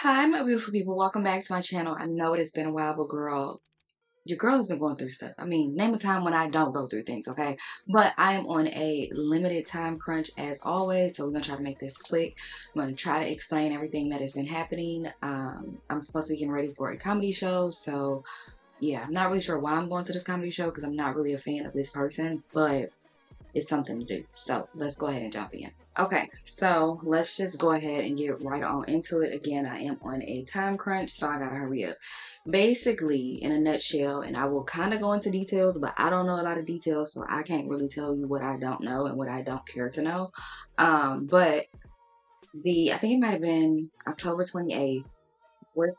Hi, my beautiful people. Welcome back to my channel. I know it has been a while, but girl, your girl has been going through stuff. I mean, name a time when I don't go through things, okay? But I am on a limited time crunch as always, so we're gonna try to make this quick. I'm gonna try to explain everything that has been happening. I'm supposed to be getting ready for a comedy show, so yeah, I'm not really sure why I'm going to this comedy show because I'm not really a fan of this person, but it's something to do. So let's go ahead and jump in. Okay, so let's just go ahead and get right on into it. Again, I am on a time crunch, so I gotta hurry up. Basically, in a nutshell, and I will kind of go into details, but I don't know a lot of details, so I can't really tell you what I don't know and what I don't care to know. But I think it might have been October 28th. Where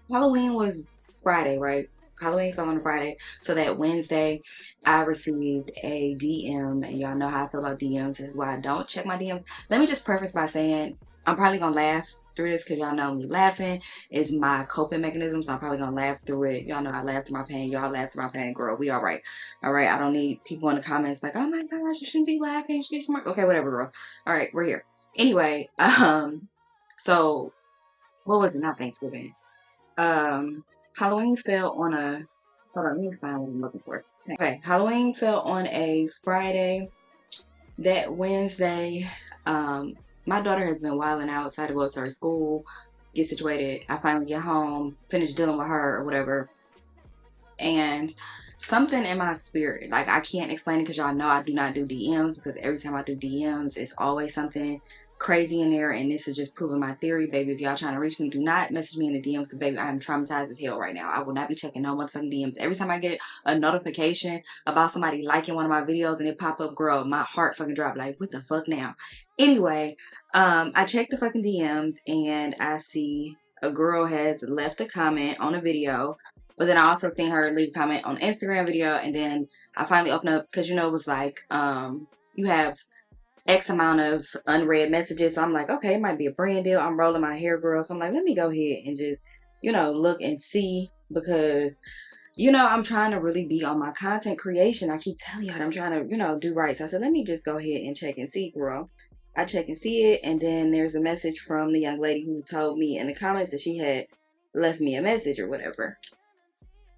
Halloween was Friday, right? Halloween fell on a Friday. So that Wednesday, I received a DM. And y'all know how I feel about DMs. This is why I don't check my DMs. Let me just preface by saying I'm probably going to laugh through this because y'all know me laughing is my coping mechanism. So I'm probably going to laugh through it. Y'all know I laugh through my pain. Y'all laugh through my pain. Girl, we all right. All right. I don't need people in the comments like, oh my gosh, you shouldn't be laughing. You should be smart. Okay, whatever, girl. All right, we're here. Anyway, so what was it? Not Thanksgiving. Halloween fell on a, hold on, let me find what I'm looking for. Okay, Halloween fell on a Friday. That Wednesday, my daughter has been wilding out, decided to go to her school, get situated. I finally get home, finish dealing with her or whatever. And something in my spirit, like I can't explain it because y'all know I do not do DMs because every time I do DMs, it's always something crazy in there. And this is just proving my theory, baby. If y'all trying to reach me, do not message me in the DMs because, baby, I am traumatized as hell right now. I will not be checking no motherfucking DMs. Every time I get a notification about somebody liking one of my videos and it pop up, girl, my heart fucking drop. Like, what the fuck now? Anyway, I check the fucking DMs and I see a girl has left a comment on a video. But then I also seen her leave a comment on Instagram video, and then I finally opened up because, you know, it was like you have X amount of unread messages. So I'm like, okay, it might be a brand deal. I'm rolling my hair, girl. So I'm like, let me go ahead and just, you know, look and see because, you know, I'm trying to really be on my content creation. I keep telling y'all I'm trying to, you know, do right. So I said, let me just go ahead and check and see, girl. I check and see it, and then there's a message from the young lady who told me in the comments that she had left me a message or whatever.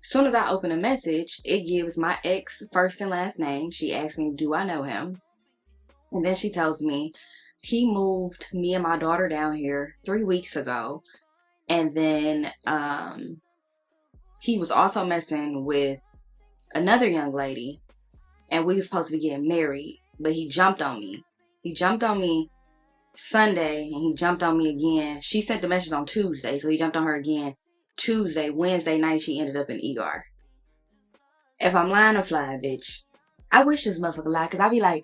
As soon as I open a message, it gives my ex first and last name. She asks me, do I know him? And then she tells me he moved me and my daughter down here 3 weeks ago. And then he was also messing with another young lady. And we were supposed to be getting married. But he jumped on me. He jumped on me Sunday and he jumped on me again. She sent the message on Tuesday. So he jumped on her again Tuesday. Wednesday night, she ended up in ER. If I'm lying or flying, bitch. I wish this motherfucker lied, because I be like,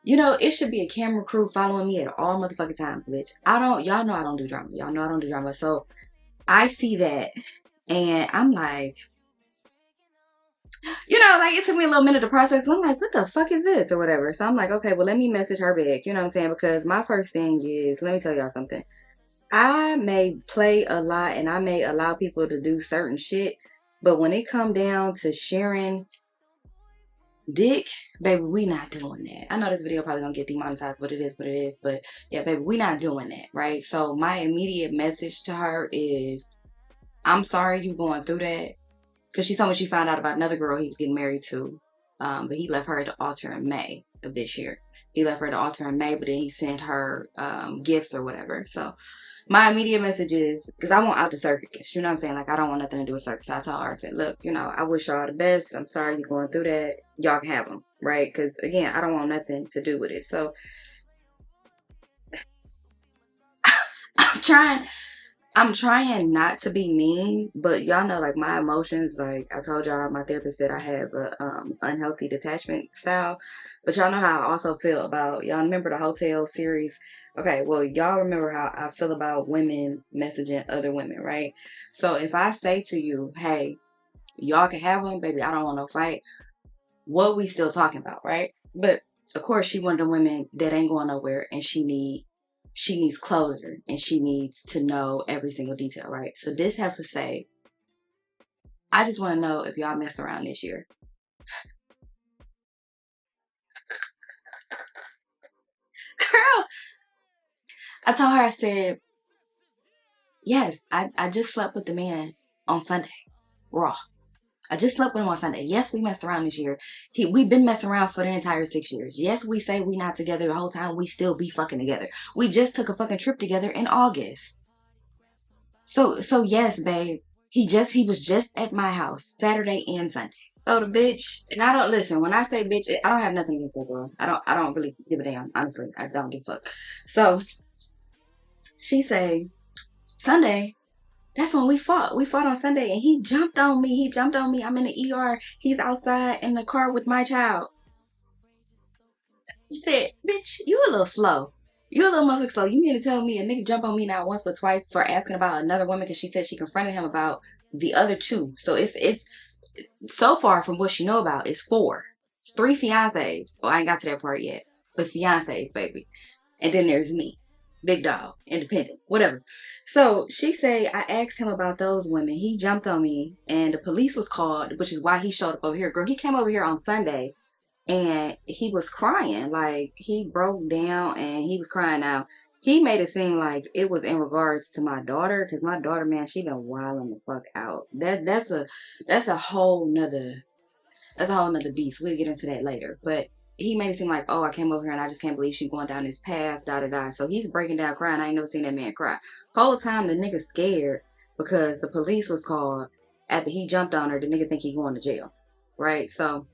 you know, it should be a camera crew following me at all motherfucking times, bitch. Y'all know I don't do drama. Y'all know I don't do drama. So I see that and I'm like, you know, like it took me a little minute to process. I'm like, what the fuck is this or whatever. So I'm like, okay, well, let me message her back. You know what I'm saying? Because my first thing is, let me tell y'all something. I may play a lot and I may allow people to do certain shit. But when it come down to sharing dick, baby, we not doing that. I know this video probably gonna get demonetized, but it is what it is. But yeah, baby, we not doing that, right? So my immediate message to her is, I'm sorry you going through that. Because she told me she found out about another girl he was getting married to. But he left her at the altar in May of this year. He left her at the altar in May, but then he sent her gifts or whatever. So my immediate message is, because I want out the circus, you know what I'm saying? Like, I don't want nothing to do with circus. I told her, I said, look, you know, I wish y'all the best. I'm sorry you're going through that. Y'all can have them, right? Because, again, I don't want nothing to do with it. So I'm trying not to be mean, but y'all know, like, my emotions, like I told y'all, my therapist said I have a unhealthy detachment style. But y'all know how I also feel about, y'all remember the hotel series? Okay, well, y'all remember how I feel about women messaging other women, right? So if I say to you, hey, y'all can have them, baby, I don't want no fight, what we still talking about, right? But of course, she one of the women that ain't going nowhere, and she needs closure, and she needs to know every single detail, right? So this has to say, I just want to know if y'all messed around this year. Girl, I told her, I said, Yes, I just slept with the man on Sunday. Raw. I just slept with him on Sunday. Yes, we messed around this year. We've been messing around for the entire 6 years. Yes, we say we not together the whole time. We still be fucking together. We just took a fucking trip together in August. So yes, babe. He was just at my house Saturday and Sunday. So the bitch, and I don't listen. When I say bitch, I don't have nothing against that girl. I don't really give a damn. Honestly, I don't give a fuck. So she say Sunday. That's when we fought. We fought on Sunday, and he jumped on me. He jumped on me. I'm in the ER. He's outside in the car with my child. He said, "Bitch, you a little slow. You a little motherfucker slow. You mean to tell me a nigga jump on me not once but twice for asking about another woman because she said she confronted him about the other two. So it's so far from what she know about. It's four. It's three fiancés. Well, I ain't got to that part yet, but fiancés, baby. And then there's me, big dog, independent, whatever. So she say I asked him about those women. He jumped on me, and the police was called, which is why he showed up over here. Girl, he came over here on Sunday, and he was crying. Like, he broke down, and he was crying. Now, he made it seem like it was in regards to my daughter, because my daughter, man, she been wilding the fuck out. That's a whole nother beast. We'll get into that later. But he made it seem like, oh, I came over here and I just can't believe she's going down this path, da da da. So he's breaking down crying. I ain't never seen that man cry. Whole time the nigga scared because the police was called after he jumped on her. The nigga think he going to jail, right? So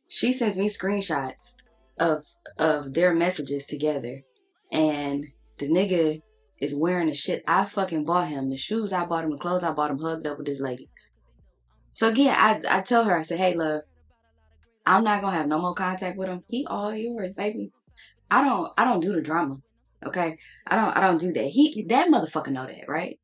she sends me screenshots of their messages together, and the nigga is wearing the shit I fucking bought him, the shoes I bought him, the clothes I bought him, hugged up with this lady. So again, I tell her, I said, hey, love, I'm not gonna have no more contact with him. He all yours, baby. I don't do the drama. Okay? I don't do that. That motherfucker know that, right?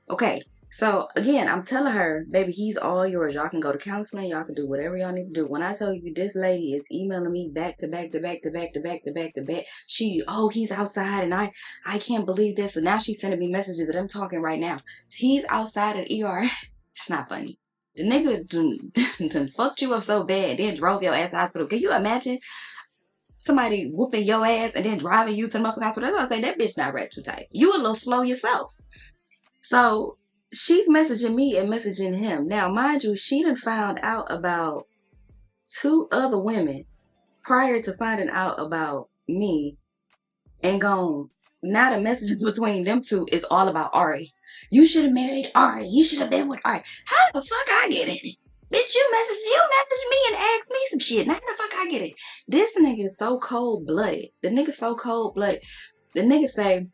Okay. So again, I'm telling her, baby, he's all yours. Y'all can go to counseling, y'all can do whatever y'all need to do. When I tell you this lady is emailing me back to back to back to back to back to back to back, he's outside and I can't believe this. So now she's sending me messages that I'm talking right now. He's outside at ER. It's not funny. The nigga done fucked you up so bad and then drove your ass to the hospital. Can you imagine somebody whooping your ass and then driving you to the motherfucking hospital? That's why I say that bitch not rat too tight. You a little slow yourself. So she's messaging me and messaging him. Now, mind you, she done found out about two other women prior to finding out about me and gone. Now the messages between them two is all about Ari. You should have married Ari. You should have been with Ari. How the fuck I get in it? Bitch, you messaged me and asked me some shit. Now how the fuck I get it? This nigga is so cold-blooded. The nigga so cold-blooded. The nigga say,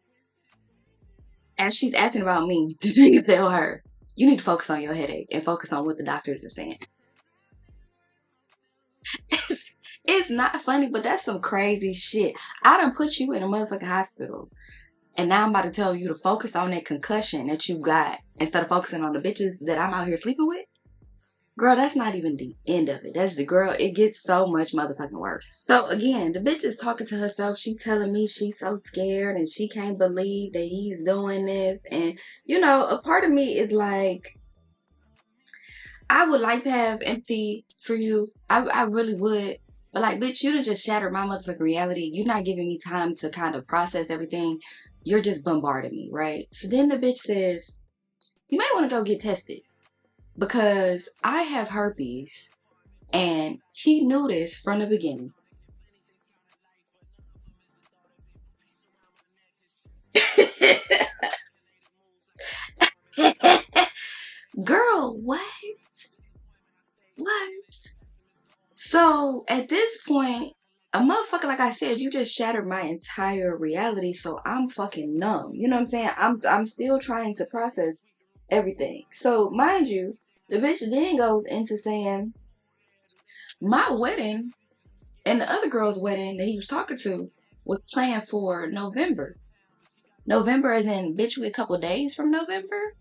as she's asking about me, the nigga tell her, you need to focus on your headache and focus on what the doctors are saying. It's not funny, but that's some crazy shit. I done put you in a motherfucking hospital. And now I'm about to tell you to focus on that concussion that you got instead of focusing on the bitches that I'm out here sleeping with. Girl, that's not even the end of it. That's the girl. It gets so much motherfucking worse. So again, the bitch is talking to herself. She telling me she's so scared and she can't believe that he's doing this. And, you know, a part of me is like, I would like to have empathy for you. I really would. But like, bitch, you done just shattered my motherfucking reality. You're not giving me time to kind of process everything. You're just bombarding me, right? So then the bitch says, you might want to go get tested because I have herpes and he knew this from the beginning. Girl, what? What? So at this point, a motherfucker, like I said, you just shattered my entire reality, so I'm fucking numb. You know what I'm saying? I'm still trying to process everything. So mind you, the bitch then goes into saying my wedding and the other girl's wedding that he was talking to was planned for November. November as in, bitch, we a couple days from November?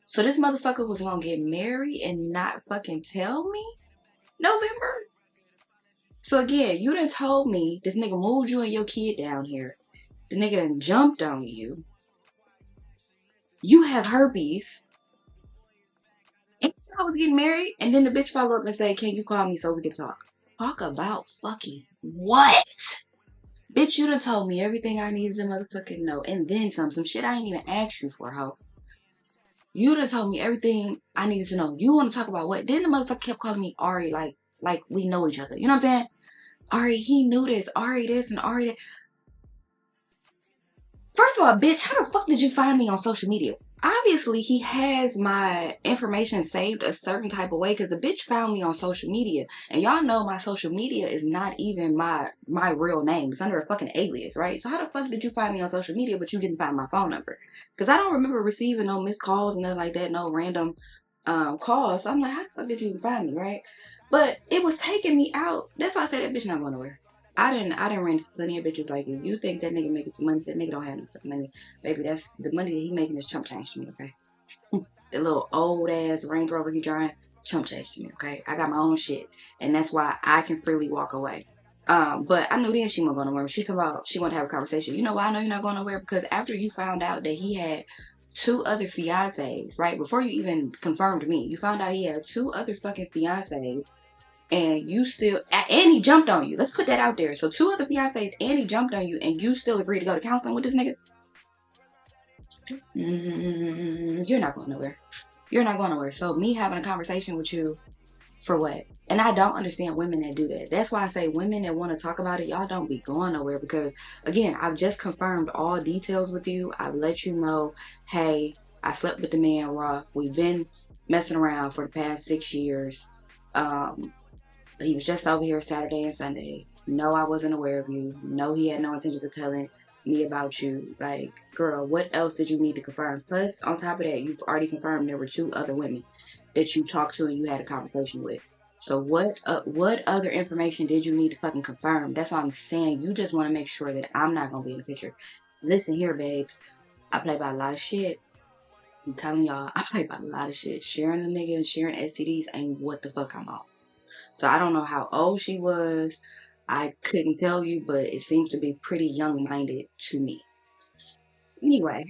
So this motherfucker was gonna get married and not fucking tell me? November? So again, you done told me this nigga moved you and your kid down here. The nigga done jumped on you. You have herpes. And I was getting married. And then the bitch follow up and say, can you call me so we can talk? Talk about fucking what? Bitch, you done told me everything I needed to motherfucking know. And then some shit I ain't even asked you for, ho. You done told me everything I needed to know. You want to talk about what? Then the motherfucker kept calling me Ari, like we know each other. You know what I'm saying? Ari, he knew this. Ari this and Ari that. First of all, bitch, how the fuck did you find me on social media? Obviously, he has my information saved a certain type of way because the bitch found me on social media. And y'all know my social media is not even my real name. It's under a fucking alias, right? So how the fuck did you find me on social media but you didn't find my phone number? Because I don't remember receiving no missed calls and nothing like that, no random calls. So I'm like, how the fuck did you even find me, right? But it was taking me out. That's why I said that bitch not going nowhere. I didn't run into plenty of bitches like you. You think that nigga making some money? That nigga don't have no fucking money. Baby, that's the money that he making is chump change to me, okay? The little old ass Range Rover he driving, chump change to me, okay? I got my own shit. And that's why I can freely walk away. But I knew then she wasn't going nowhere. She talking about she wanted to have a conversation. You know why I know you're not going nowhere? Because after you found out that he had 2 other fiancés, right? Before you even confirmed me, you found out he had 2 other fucking fiancés. And you still, and he jumped on you. Let's put that out there. So 2 other fiancés, and he jumped on you, and you still agreed to go to counseling with this nigga? You're not going nowhere. You're not going nowhere. So me having a conversation with you, for what? And I don't understand women that do that. That's why I say women that want to talk about it, y'all don't be going nowhere. Because, again, I've just confirmed all details with you. I've let you know, hey, I slept with the man raw. We've been messing around for the past 6 years. He was just over here Saturday and Sunday. No, I wasn't aware of you. No, he had no intentions of telling me about you. Like, girl, what else did you need to confirm? Plus, on top of that, you've already confirmed there were 2 other women that you talked to and you had a conversation with. So what other information did you need to fucking confirm? That's why I'm saying you just want to make sure that I'm not going to be in the picture. Listen here, babes. I play by a lot of shit. I'm telling y'all, I play by a lot of shit. Sharing the nigga and sharing STDs ain't what the fuck I'm on. So I don't know how old she was. I couldn't tell you, but it seems to be pretty young-minded to me. Anyway,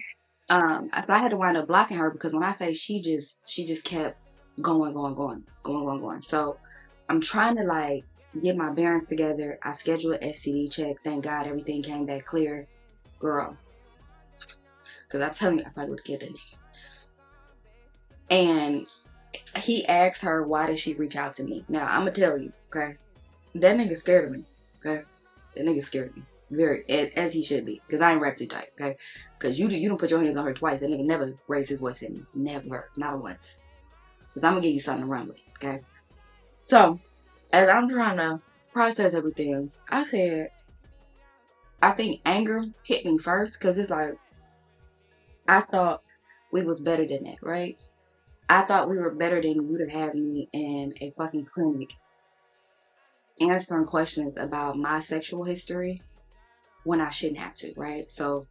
so I had to wind up blocking her because when I say she just kept going. So I'm trying to like get my bearings together. I scheduled an STD check. Thank God everything came back clear, girl. Because I'm telling you, I probably would have killed that nigga. And he asked her, why did she reach out to me? Now, I'm going to tell you, okay? That nigga scared of me, okay? That nigga scared of me. Very, as he should be. Because I ain't rap too tight, okay? Because you don't put your hands on her twice. That nigga never raised his voice at me. Never. Not once. Because I'm going to give you something to run with, okay? So, as I'm trying to process everything, I said, I think anger hit me first. Because it's like, I thought we was better than that, right? I thought we were better than you to have me in a fucking clinic answering questions about my sexual history when I shouldn't have to, right? So,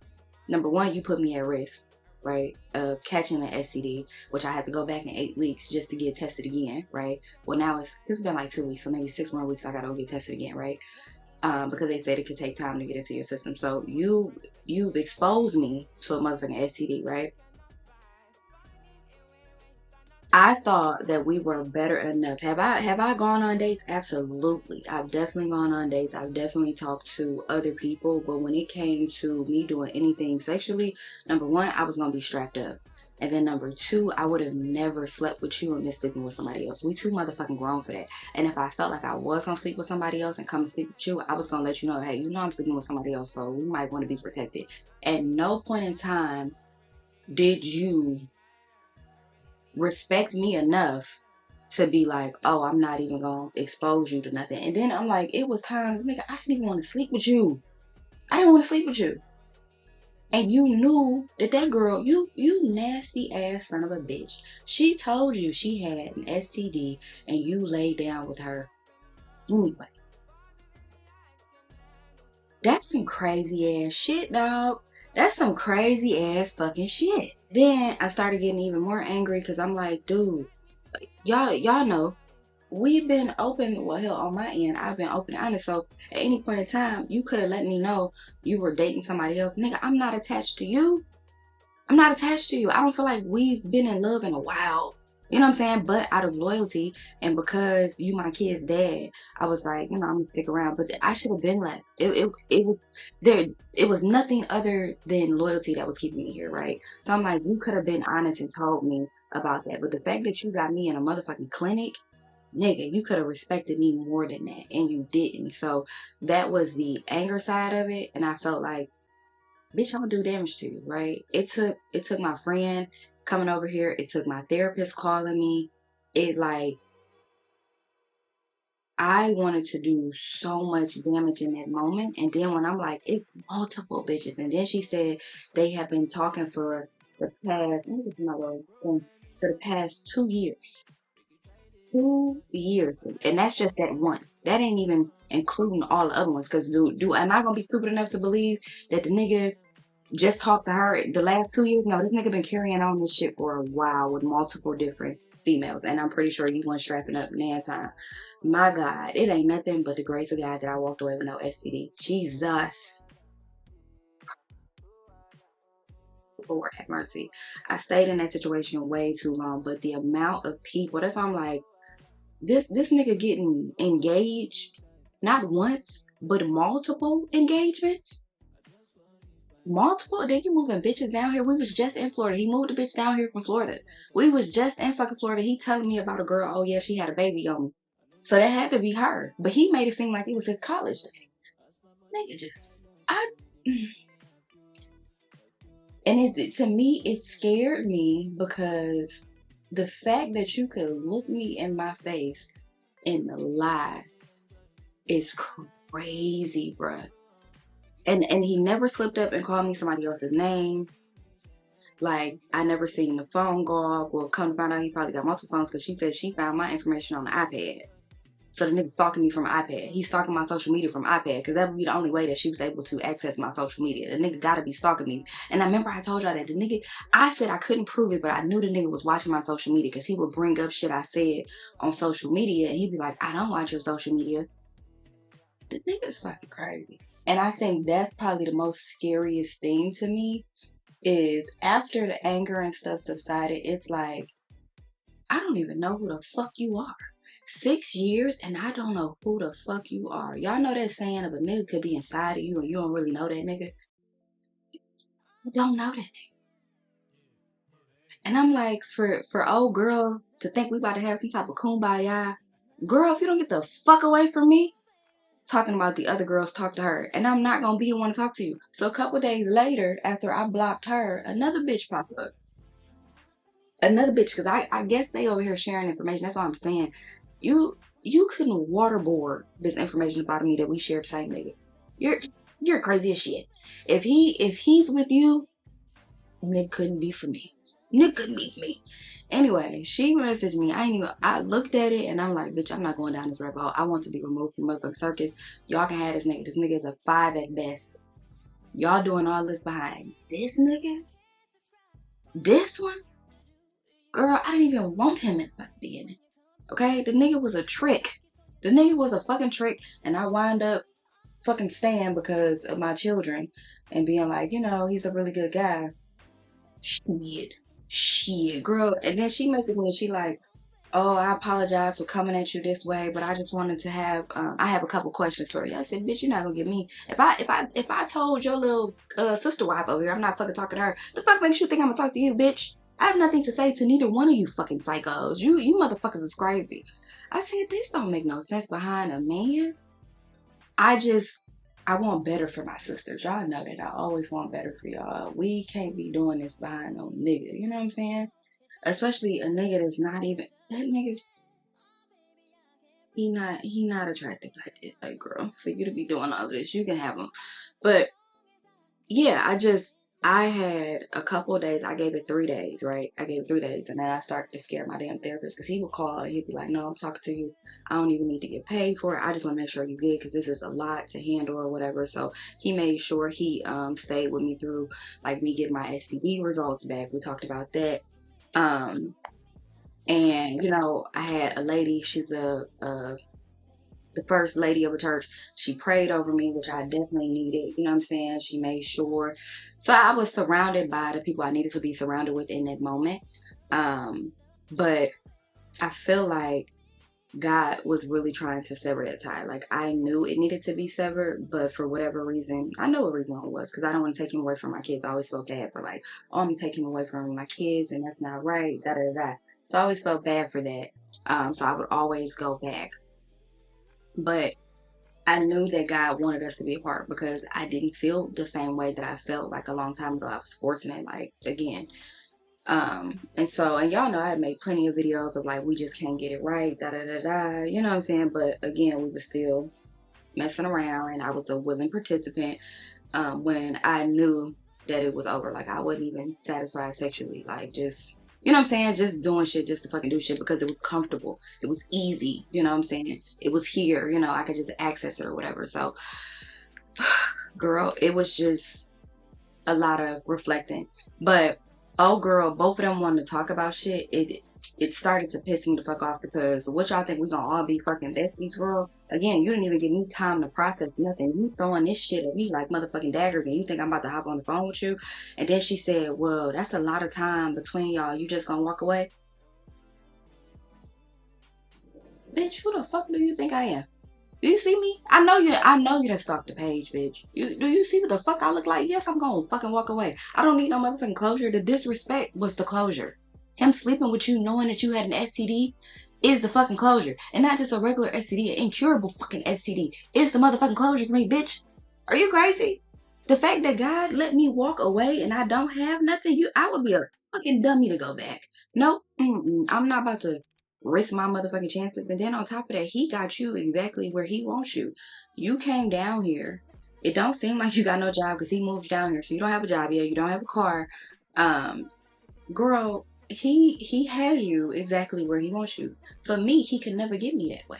number one, you put me at risk, right, of catching an STD, which I had to go back in 8 weeks just to get tested again, right? Well, now it's been like 2 weeks, so maybe 6 more weeks I gotta go get tested again, right? Because they said it could take time to get into your system. So you've exposed me to a motherfucking STD, right? I thought that we were better enough. Have I gone on dates? Absolutely. I've definitely gone on dates. I've definitely talked to other people. But when it came to me doing anything sexually, number one, I was going to be strapped up. And then number two, I would have never slept with you and been sleeping with somebody else. We too motherfucking grown for that. And if I felt like I was going to sleep with somebody else and come and sleep with you, I was going to let you know, hey, you know I'm sleeping with somebody else, so we might want to be protected. At no point in time did you respect me enough to be like, oh, I'm not even gonna expose you to nothing. And then I'm like, it was times, nigga, I didn't even want to sleep with you. I didn't want to sleep with you. And you knew that girl, you nasty ass son of a bitch. She told you she had an STD and you laid down with her anyway. That's some crazy ass shit, dog. That's some crazy ass fucking shit. Then I started getting even more angry because I'm like, dude, y'all know, we've been open. Well, hell, on my end, I've been open and honest. So at any point in time, you could have let me know you were dating somebody else. Nigga, I'm not attached to you. I'm not attached to you. I don't feel like we've been in love in a while. You know what I'm saying? But out of loyalty, and because you my kid's dad, I was like, I'm gonna stick around. But I should have been left. It was there. It was nothing other than loyalty that was keeping me here, right? So I'm like, you could have been honest and told me about that. But the fact that you got me in a motherfucking clinic, nigga, you could have respected me more than that, and you didn't. So that was the anger side of it, and I felt like, bitch, I'm gonna do damage to you, right? It took my friend coming over here. It took my therapist calling me. It like I wanted to do so much damage in that moment. And then when I'm like, it's multiple bitches. And then she said they have been talking for the past, let me get my word, for the past 2 years. 2 years. And that's just that one. That ain't even including all the other ones. Cause am I gonna be stupid enough to believe that the nigga just talked to her the last 2 years? No, this nigga been carrying on this shit for a while with multiple different females, and I'm pretty sure you weren't strapping up nan time. My God, it ain't nothing but the grace of God that I walked away with no STD. Jesus. Lord have mercy. I stayed in that situation way too long, but the amount of people, that's why I'm like, this nigga getting engaged, not once, but multiple engagements. Multiple? Then you moving bitches down here. We was just in Florida. He moved the bitch down here from Florida. We was just in fucking Florida. He telling me about a girl. Oh yeah, she had a baby on me. So that had to be her. But he made it seem like it was his college days. Nigga, just I. And to me, it scared me because the fact that you could look me in my face and lie is crazy, bruh. And he never slipped up and called me somebody else's name. Like, I never seen the phone go off. Well, come to find out, he probably got multiple phones because she said she found my information on the iPad. So the nigga's stalking me from an iPad. He's stalking my social media from iPad because that would be the only way that she was able to access my social media. The nigga gotta be stalking me. And I remember I told y'all that the nigga, I said I couldn't prove it, but I knew the nigga was watching my social media because he would bring up shit I said on social media and he'd be like, I don't watch your social media. The nigga's fucking crazy. And I think that's probably the most scariest thing to me is after the anger and stuff subsided, it's like, I don't even know who the fuck you are. 6 years and I don't know who the fuck you are. Y'all know that saying of a nigga could be inside of you and you don't really know that nigga? You don't know that nigga. And I'm like, for old girl to think we about to have some type of kumbaya, girl, if you don't get the fuck away from me, talking about the other girls talk to her, and I'm not gonna be the one to talk to you. So a couple days later, after I blocked her, another bitch popped up. Another bitch, because I guess they over here sharing information. That's what I'm saying. You couldn't waterboard this information about me that we shared the same nigga. You're crazy as shit. If he's with you, Nick couldn't be for me. Nick couldn't be for me. Anyway, she messaged me. I looked at it and I'm like, bitch, I'm not going down this rabbit hole. I want to be removed from motherfucking circus. Y'all can have this nigga. This nigga is a 5 at best. Y'all doing all this behind this nigga? This one? Girl, I didn't even want him at the beginning. Okay? The nigga was a trick. The nigga was a fucking trick. And I wind up fucking staying because of my children and being like, he's a really good guy. Shit, girl. And then she messaged me and she like, oh, I apologize for coming at you this way, but I just wanted to have, I have a couple questions for you. I said, bitch, you're not gonna get me. If I told your little sister wife over here, I'm not fucking talking to her, the fuck makes you think I'm gonna talk to you, bitch? I have nothing to say to neither one of you fucking psychos. You motherfuckers is crazy. I said, this don't make no sense behind a man. I want better for my sisters. Y'all know that I always want better for y'all. We can't be doing this behind no nigga. You know what I'm saying? Especially a nigga that's not even, that nigga, he not attractive like that. Like, girl, for you to be doing all this, you can have him. But yeah, I had a couple of days. I gave it 3 days, right? I gave it 3 days, and then I started to scare my damn therapist because he would call and he'd be like, no, I'm talking to you. I don't even need to get paid for it. I just want to make sure you're good because this is a lot to handle or whatever. So he made sure he stayed with me through like me getting my STD results back. We talked about that. And I had a lady. She's the first lady of a church. She prayed over me, which I definitely needed. You know what I'm saying? She made sure. So I was surrounded by the people I needed to be surrounded with in that moment. But I feel like God was really trying to sever that tie. Like, I knew it needed to be severed, but for whatever reason, I know what reason it was, because I don't want to take him away from my kids. I always felt bad for, like, oh, I'm taking him away from my kids, and that's not right, da da da. So I always felt bad for that. So I would always go back. But I knew that God wanted us to be apart because I didn't feel the same way that I felt like a long time ago. I was forcing it, like, again. And y'all know I had made plenty of videos of like, we just can't get it right, da da da da, you know what I'm saying? But again, we were still messing around, and I was a willing participant when I knew that it was over. Like, I wasn't even satisfied sexually, like, just, you know what I'm saying, just doing shit just to fucking do shit because it was comfortable, it was easy, you know what I'm saying, it was here, you know, I could just access it or whatever. So girl, it was just a lot of reflecting. But oh girl, both of them wanted to talk about shit. It started to piss me the fuck off, because what y'all think we gonna all be fucking besties, girl? Again, you didn't even give me time to process nothing. You throwing this shit at me like motherfucking daggers, and you think I'm about to hop on the phone with you? And then she said, well, that's a lot of time between y'all. You just gonna walk away? Bitch, who the fuck do you think I am? Do you see me? I know you done stalked the page, bitch. Do you see what the fuck I look like? Yes, I'm gonna fucking walk away. I don't need no motherfucking closure. The disrespect was the closure. Him sleeping with you knowing that you had an STD is the fucking closure. And not just a regular STD, an incurable fucking STD. It's the motherfucking closure for me, bitch. Are you crazy? The fact that God let me walk away and I don't have nothing, I would be a fucking dummy to go back. Nope. I'm not about to risk my motherfucking chances. And then on top of that, he got you exactly where he wants you. You came down here. It don't seem like you got no job because he moved down here. So you don't have a job yet. You don't have a car. Girl, he has you exactly where he wants you. For me, he could never get me that way.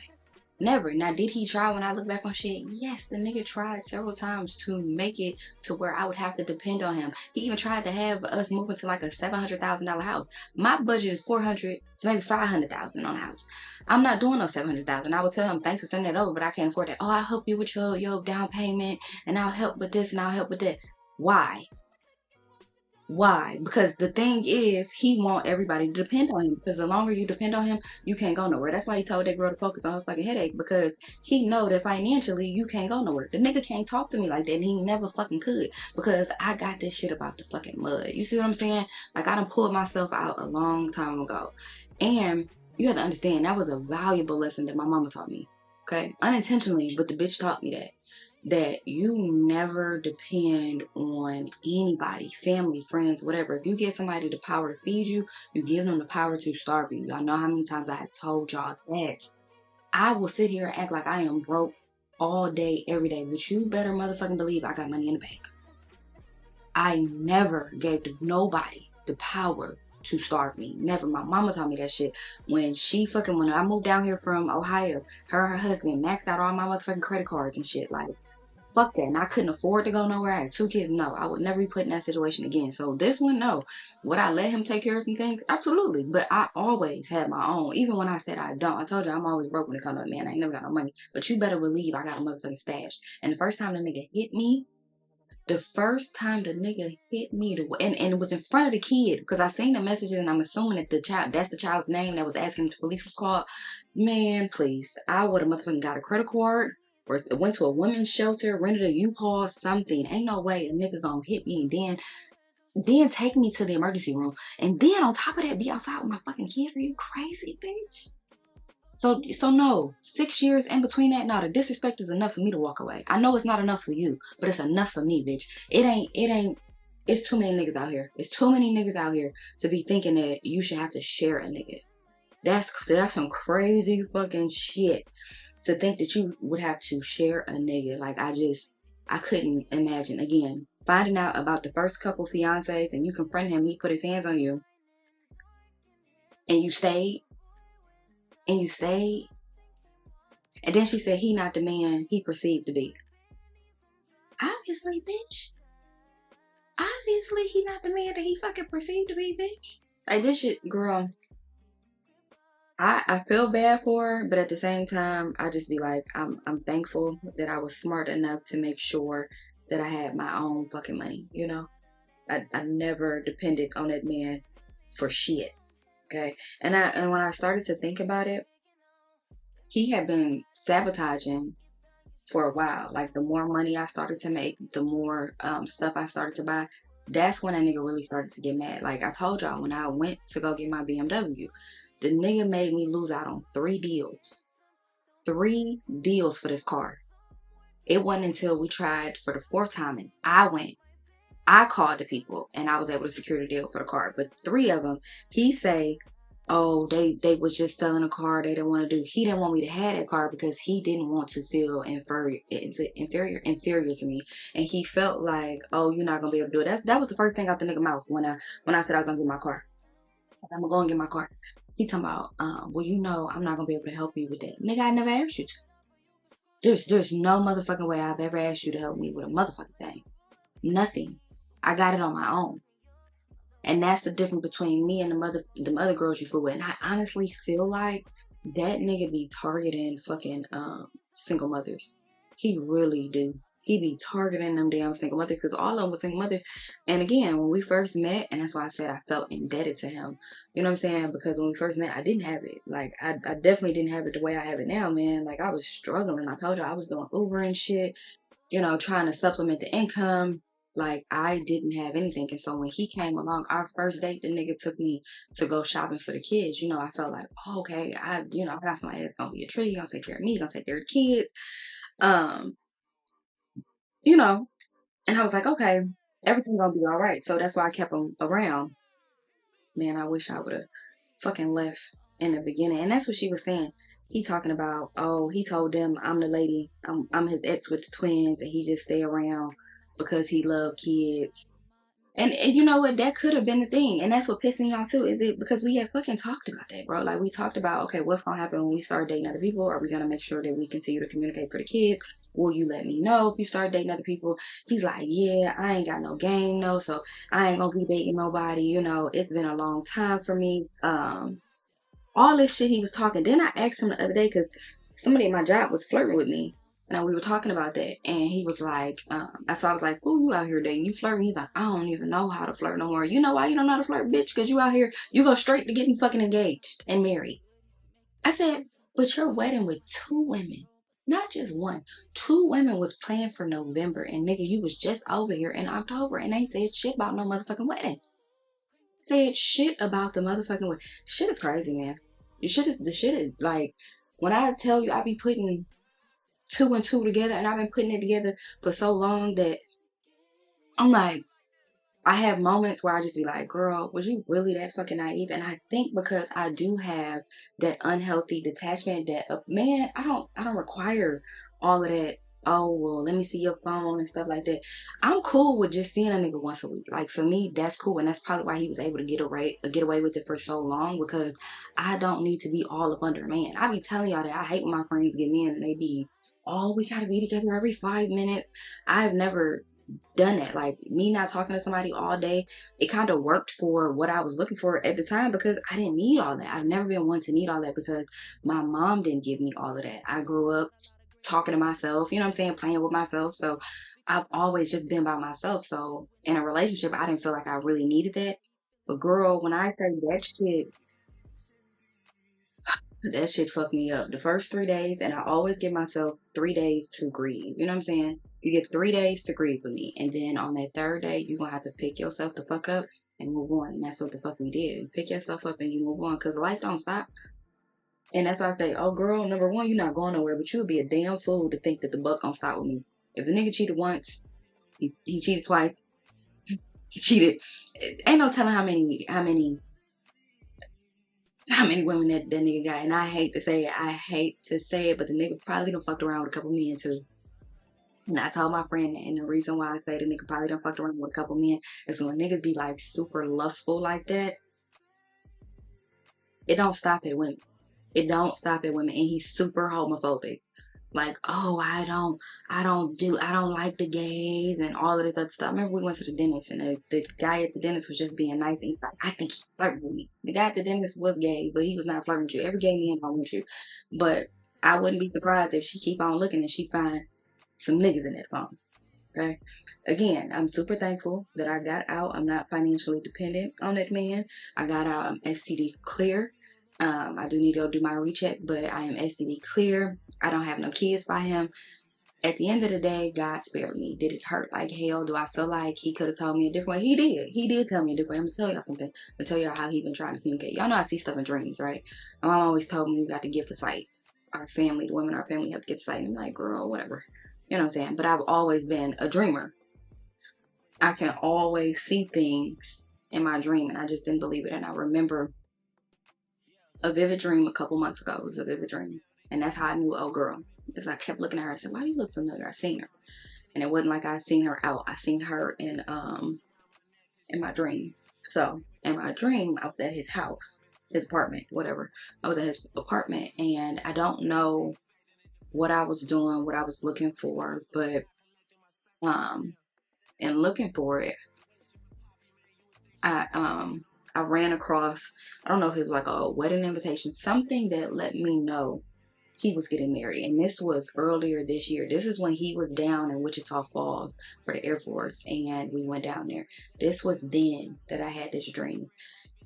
Never. Now, did he try when I look back on shit? Yes, the nigga tried several times to make it to where I would have to depend on him. He even tried to have us move into like a $700,000 house. My budget is $400,000 to maybe $500,000 on a house. I'm not doing no $700,000. I would tell him, thanks for sending it over, but I can't afford that. Oh, I'll help you with your down payment, and I'll help with this, and I'll help with that. Why? Why? Because the thing is, he want everybody to depend on him. Because the longer you depend on him, you can't go nowhere. That's why he told that girl to focus on her fucking headache. Because he know that financially, you can't go nowhere. The nigga can't talk to me like that, and he never fucking could. Because I got this shit about the fucking mud. You see what I'm saying? Like, I done pulled myself out a long time ago. And you have to understand, that was a valuable lesson that my mama taught me. Okay? Unintentionally, but the bitch taught me that you never depend on anybody, family, friends, whatever. If you give somebody the power to feed you, you give them the power to starve you. Y'all know how many times I have told y'all that. I will sit here and act like I am broke all day, every day, but you better motherfucking believe I got money in the bank. I never gave nobody the power to starve me. Never. My mama taught me that shit. When I moved down here from Ohio, her and her husband maxed out all my motherfucking credit cards and shit. Like, fuck that. And I couldn't afford to go nowhere. I had 2 kids. No, I would never be put in that situation again. So this one, no. Would I let him take care of some things? Absolutely. But I always had my own. Even when I said I don't. I told you I'm always broke when it comes to man. I ain't never got no money. But you better believe I got a motherfucking stash. And the first time the nigga hit me, and it was in front of the kid, because I seen the messages and I'm assuming that that's the child's name that was asking if the police was called. Man, please. I would have motherfucking got a credit card or went to a women's shelter, rented a U-Haul, something. Ain't no way a nigga gonna hit me and then take me to the emergency room. And then on top of that, be outside with my fucking kid. Are you crazy, bitch? So no, 6 years in between that, no, the disrespect is enough for me to walk away. I know it's not enough for you, but it's enough for me, bitch. It's too many niggas out here. It's too many niggas out here to be thinking that you should have to share a nigga. That's some crazy fucking shit to think that you would have to share a nigga. Like, I couldn't imagine. Again, finding out about the first couple fiancés and you confront him, he put his hands on you, and you stayed. And you stayed. And then she said he not the man he perceived to be. Obviously, bitch. Obviously, he not the man that he fucking perceived to be, bitch. Like, this shit, girl. I feel bad for her, but at the same time, I just be like, I'm thankful that I was smart enough to make sure that I had my own fucking money, you know? I never depended on that man for shit. Okay. And when I started to think about it, he had been sabotaging for a while. Like the more money I started to make, the more stuff I started to buy. That's when a nigga really started to get mad. Like I told y'all, when I went to go get my BMW, the nigga made me lose out on 3 deals. 3 deals for this car. It wasn't until we tried for the 4th time and I called the people and I was able to secure the deal for the car. But 3 of them, he say, oh, they was just selling a car they didn't want to do. He didn't want me to have that car because he didn't want to feel inferior to me. And he felt like, oh, you're not gonna be able to do it. That was the first thing out the nigga mouth when I said I was gonna get my car. I said, I'm gonna go and get my car. He talking about, well, you know, I'm not gonna be able to help you with that. Nigga, I never asked you to. There's no motherfucking way I've ever asked you to help me with a motherfucking thing. Nothing. I got it on my own. And that's the difference between me and the other girls you fool with. And I honestly feel like that nigga be targeting fucking single mothers. He really do. He be targeting them damn single mothers because all of them were single mothers. And again, when we first met, and that's why I said I felt indebted to him. You know what I'm saying? Because when we first met, I didn't have it. Like I definitely didn't have it the way I have it now, man. Like I was struggling. I told you I was doing Uber and shit, you know, trying to supplement the income. Like I didn't have anything. And so when he came along, our first date, the nigga took me to go shopping for the kids. You know, I felt like, oh, okay, I got somebody that's gonna be a tree, gonna take care of me, gonna take care of the kids. You know, and I was like, okay, everything's gonna be all right. So that's why I kept him around. Man, I wish I would have fucking left in the beginning. And that's what she was saying. He talking about, oh, he told them I'm the lady, I'm his ex with the twins, and he just stay around because he loved kids. And you know what? That could have been the thing. And that's what pissed me off too. Is it because we had fucking talked about that, bro? Like we talked about, okay, what's gonna happen when we start dating other people? Are we gonna make sure that we continue to communicate for the kids? Will you let me know if you start dating other people? He's like, yeah, I ain't got no game, no, so I ain't gonna be dating nobody. You know, it's been a long time for me. All this shit he was talking. Then I asked him the other day because somebody at my job was flirting with me. And we were talking about that. And he was like, so I was like, "Who you out here dating? You flirting?" He's like, "I don't even know how to flirt no more." You know why you don't know how to flirt, bitch? Because you out here, you go straight to getting fucking engaged and married. I said, but you're wedding with 2 women. Not just one. 2 women was planned for November. And nigga, you was just over here in October. And they said shit about no motherfucking wedding. Said shit about the motherfucking wedding. Shit is crazy, man. The shit is like, when I tell you I be putting 2 and 2 together, and I've been putting it together for so long that I'm like, I have moments where I just be like, girl, was you really that fucking naive? And I think because I do have that unhealthy detachment that, man, I don't require all of that. Oh, well, let me see your phone and stuff like that. I'm cool with just seeing a nigga once a week. Like for me, that's cool. And that's probably why he was able to get away with it for so long, because I don't need to be all up under a man. I be telling y'all that I hate when my friends get me in and they be, oh, we gotta be together every 5 minutes. I've never done that. Like me not talking to somebody all day, it kind of worked for what I was looking for at the time, because I didn't need all that. I've never been one to need all that because my mom didn't give me all of that. I grew up talking to myself, you know what I'm saying, playing with myself. So I've always just been by myself. So in a relationship, I didn't feel like I really needed that. But girl, when I say that shit fucked me up the first 3 days, and I always give myself 3 days to grieve. You know what I'm saying? You get 3 days to grieve with me, and then on that third day, you're gonna have to pick yourself the fuck up and move on. And that's what the fuck we did. You pick yourself up and you move on, because life don't stop. And that's why I say, oh girl, number one, you're not going nowhere, but you would be a damn fool to think that the buck gonna stop with me. If the nigga cheated once, he cheated twice, he cheated. Ain't no telling how many women that nigga got. And I hate to say it, but the nigga probably done fucked around with a couple men too. And I told my friend that, and the reason why I say the nigga probably done fucked around with a couple men is when niggas be like super lustful like that, it don't stop at women. It don't stop at women. And he's super homophobic. Like, oh, I don't like the gays and all of this other stuff. I remember we went to the dentist, and the guy at the dentist was just being nice. And he's like, I think he flirted with me. The guy at the dentist was gay, but he was not flirting with you. Every gay man don't want you. But I wouldn't be surprised if she keep on looking and she find some niggas in that phone. okay? Again, I'm super thankful that I got out. I'm not financially dependent on that man. I got out. I'm STD clear. I do need to go do my recheck, but I am STD clear. I don't have no kids by him. At the end of the day, God spared me. Did it hurt like hell? Do I feel like he could have told me a different way? He did. He did tell me a different way. I'm going to tell y'all something. I'm going to tell y'all how he been trying to communicate. Y'all know I see stuff in dreams, right? My mom always told me we got to give the sight. Our family, the women in our family have to get the sight. And I'm like, girl, whatever. You know what I'm saying? But I've always been a dreamer. I can always see things in my dream, and I just didn't believe it. And I remember a vivid dream a couple months ago. It was a vivid dream. And that's how I knew, oh, girl. Because I kept looking at her. I said, why do you look familiar? I seen her. And it wasn't like I seen her out. I seen her in my dream. So in my dream, I was at his house, his apartment, whatever. I was at his apartment, and I don't know what I was doing, what I was looking for, but in looking for it, I ran across, I don't know if it was like a wedding invitation, something that let me know he was getting married. And this was earlier this year. This is when he was down in Wichita Falls for the Air Force, and we went down there. This was then that I had this dream.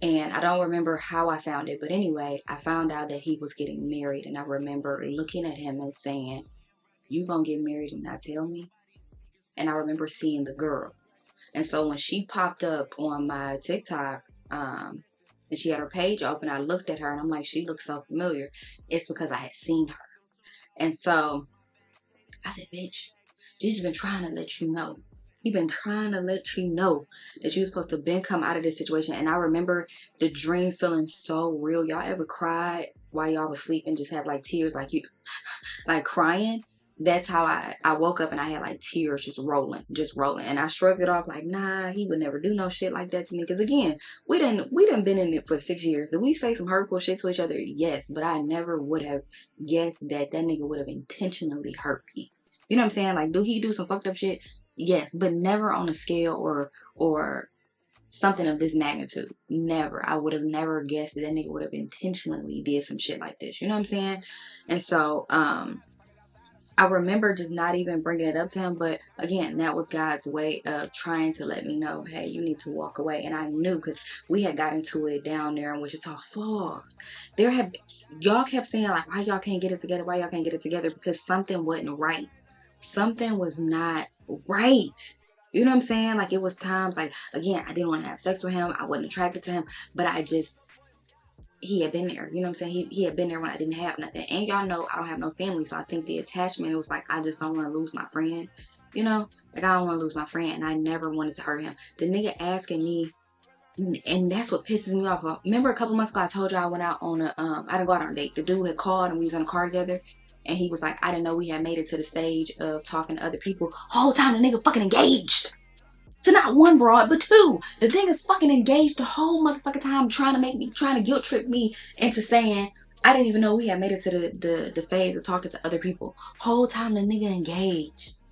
And I don't remember how I found it, but anyway, I found out that he was getting married. And I remember looking at him and saying, you gonna get married and not tell me? And I remember seeing the girl. And so when she popped up on my TikTok, and she had her page open, I looked at her and I'm like, she looks so familiar. It's because I had seen her. And so I said, bitch, Jesus been trying to let you know. He been trying to let you know that you was supposed to been come out of this situation. And I remember the dream feeling so real. Y'all ever cried while y'all was sleeping, just have like tears, like you, like crying? That's how I woke up, and I had like tears just rolling. And I shrugged it off like, nah, he would never do no shit like that to me. Because again, we done been in it for 6 years. Did we say some hurtful shit to each other? Yes, but I never would have guessed that nigga would have intentionally hurt me. You know what I'm saying? Like, do he do some fucked up shit? Yes, but never on a scale or something of this magnitude. Never. I would have never guessed that nigga would have intentionally did some shit like this. You know what I'm saying? And so, I remember just not even bringing it up to him, but again, that was God's way of trying to let me know, hey, you need to walk away. And I knew, because we had got into it down there in Wichita Falls. Y'all kept saying, like, why y'all can't get it together? Why y'all can't get it together? Because something wasn't right. Something was not right. You know what I'm saying? Like, it was times, like, again, I didn't want to have sex with him. I wasn't attracted to him, but he had been there. You know what I'm saying? He had been there when I didn't have nothing. And y'all know I don't have no family, so I think the attachment, it was like, I just don't want to lose my friend. You know? Like, I don't want to lose my friend, and I never wanted to hurt him. The nigga asking me, and that's what pisses me off. Remember a couple months ago, I told you I went out on a, I didn't go out on a date. The dude had called, and we was in a car together, and he was like, I didn't know we had made it to the stage of talking to other people. Whole time the nigga fucking engaged. To not one broad, but two. The thing is fucking engaged the whole motherfucking time, trying to guilt trip me into saying I didn't even know we had made it to the phase of talking to other people. Whole time the nigga engaged.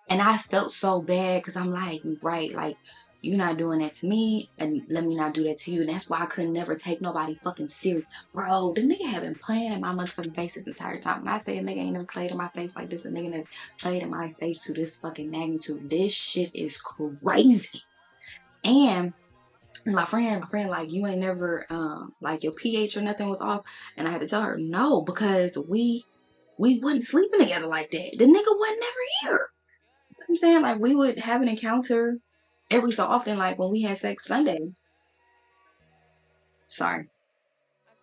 And I felt so bad, because I'm like, right, like, you're not doing that to me, and let me not do that to you. And that's why I could never take nobody fucking serious. Bro, the nigga have been playing in my motherfucking face this entire time. When I say a nigga ain't never played in my face like this, a nigga never played in my face to this fucking magnitude. This shit is crazy. And my friend, like, you ain't never, like, your pH or nothing was off. And I had to tell her, no, because we wasn't sleeping together like that. The nigga wasn't never here. You know what I'm saying? Like, we would have an encounter every so often, like when we had sex Sunday. Sorry.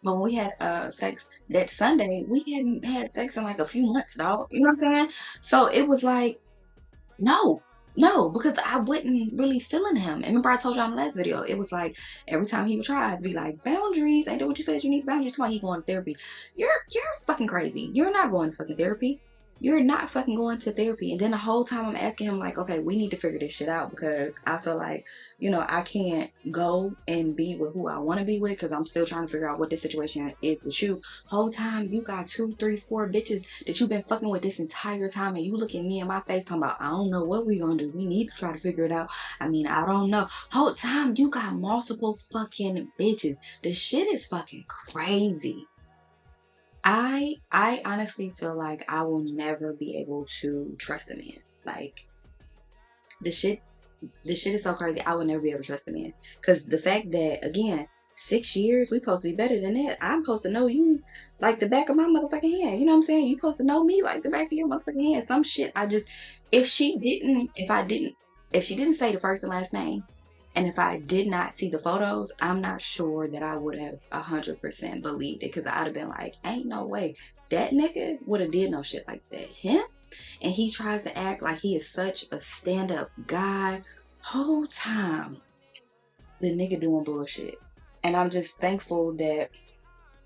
When we had sex that Sunday, we hadn't had sex in like a few months, dog. You know what I'm saying? So it was like, no, because I wasn't really feeling him. And remember I told you on the last video, it was like every time he would try, I'd be like, boundaries. Ain't that what you said? You need boundaries. That's why he going to therapy. You're fucking crazy. You're not going to fucking therapy. You're not fucking going to therapy. And then the whole time I'm asking him, like, okay, we need to figure this shit out, because I feel like, you know, I can't go and be with who I want to be with, because I'm still trying to figure out what this situation is with you. Whole time you got 2, 3, 4 bitches that you've been fucking with this entire time, and you look at me in my face talking about, I don't know what we gonna do. We need to try to figure it out. I mean, I don't know. Whole time you got multiple fucking bitches. The shit is fucking crazy. I honestly feel like I will never be able to trust a man. Like, the shit is so crazy. I would never be able to trust a man. Because the fact that, again, 6 years, we supposed to be better than that. I'm supposed to know you like the back of my motherfucking hand. You know what I'm saying? You supposed to know me like the back of your motherfucking hand. Some shit I just, if she didn't say the first and last name, and if I did not see the photos, I'm not sure that I would have 100% believed it. Because I'd have been like, ain't no way. That nigga would have did no shit like that. Him? And he tries to act like he is such a stand-up guy. Whole time, the nigga doing bullshit. And I'm just thankful that,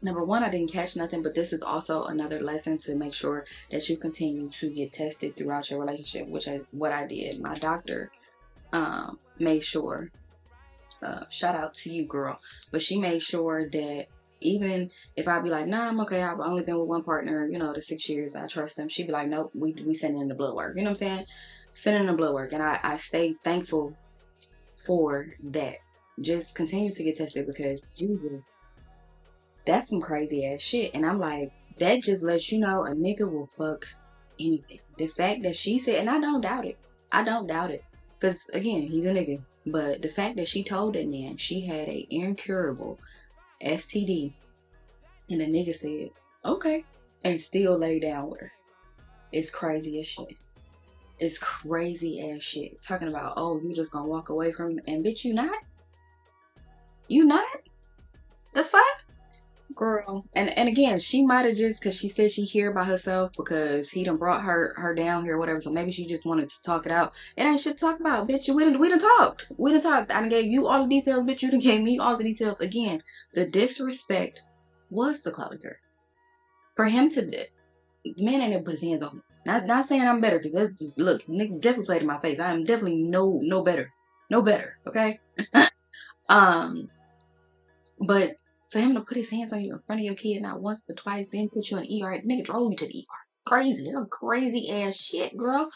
number one, I didn't catch nothing, but this is also another lesson to make sure that you continue to get tested throughout your relationship, which is what I did. My doctor made sure, shout out to you, girl, but she made sure that even if I be like, nah, I'm okay, I've only been with one partner, you know, the 6 years, I trust him, she'd be like, nope, we sending in the blood work. You know what I'm saying? Sending in the blood work. And I stay thankful for that. Just continue to get tested, because Jesus, that's some crazy ass shit. And I'm like, that just lets you know a nigga will fuck anything. The fact that she said, and I don't doubt it. I don't doubt it. Because again, he's a nigga. But the fact that she told that man she had a incurable STD, and the nigga said, okay, and still lay down with her. It's crazy as shit. It's crazy ass shit. Talking about, oh, you just gonna walk away from him, and bitch, you not? You not? The fuck? Girl. And again, she might have just, because she said she here by herself because he done brought her down here or whatever, so maybe she just wanted to talk it out. It ain't shit to talk about, bitch. We done talked. We done talked. I done gave you all the details, bitch. You done gave me all the details. Again, the disrespect was the closer. For him to, the man ain't never put his hands on me. Not saying I'm better, because look, nigga definitely played in my face. I am definitely no better. No better, okay? But for him to put his hands on you in front of your kid not once but twice, then put you in the ER, nigga drove you to the ER. Crazy. That's some crazy ass shit, girl.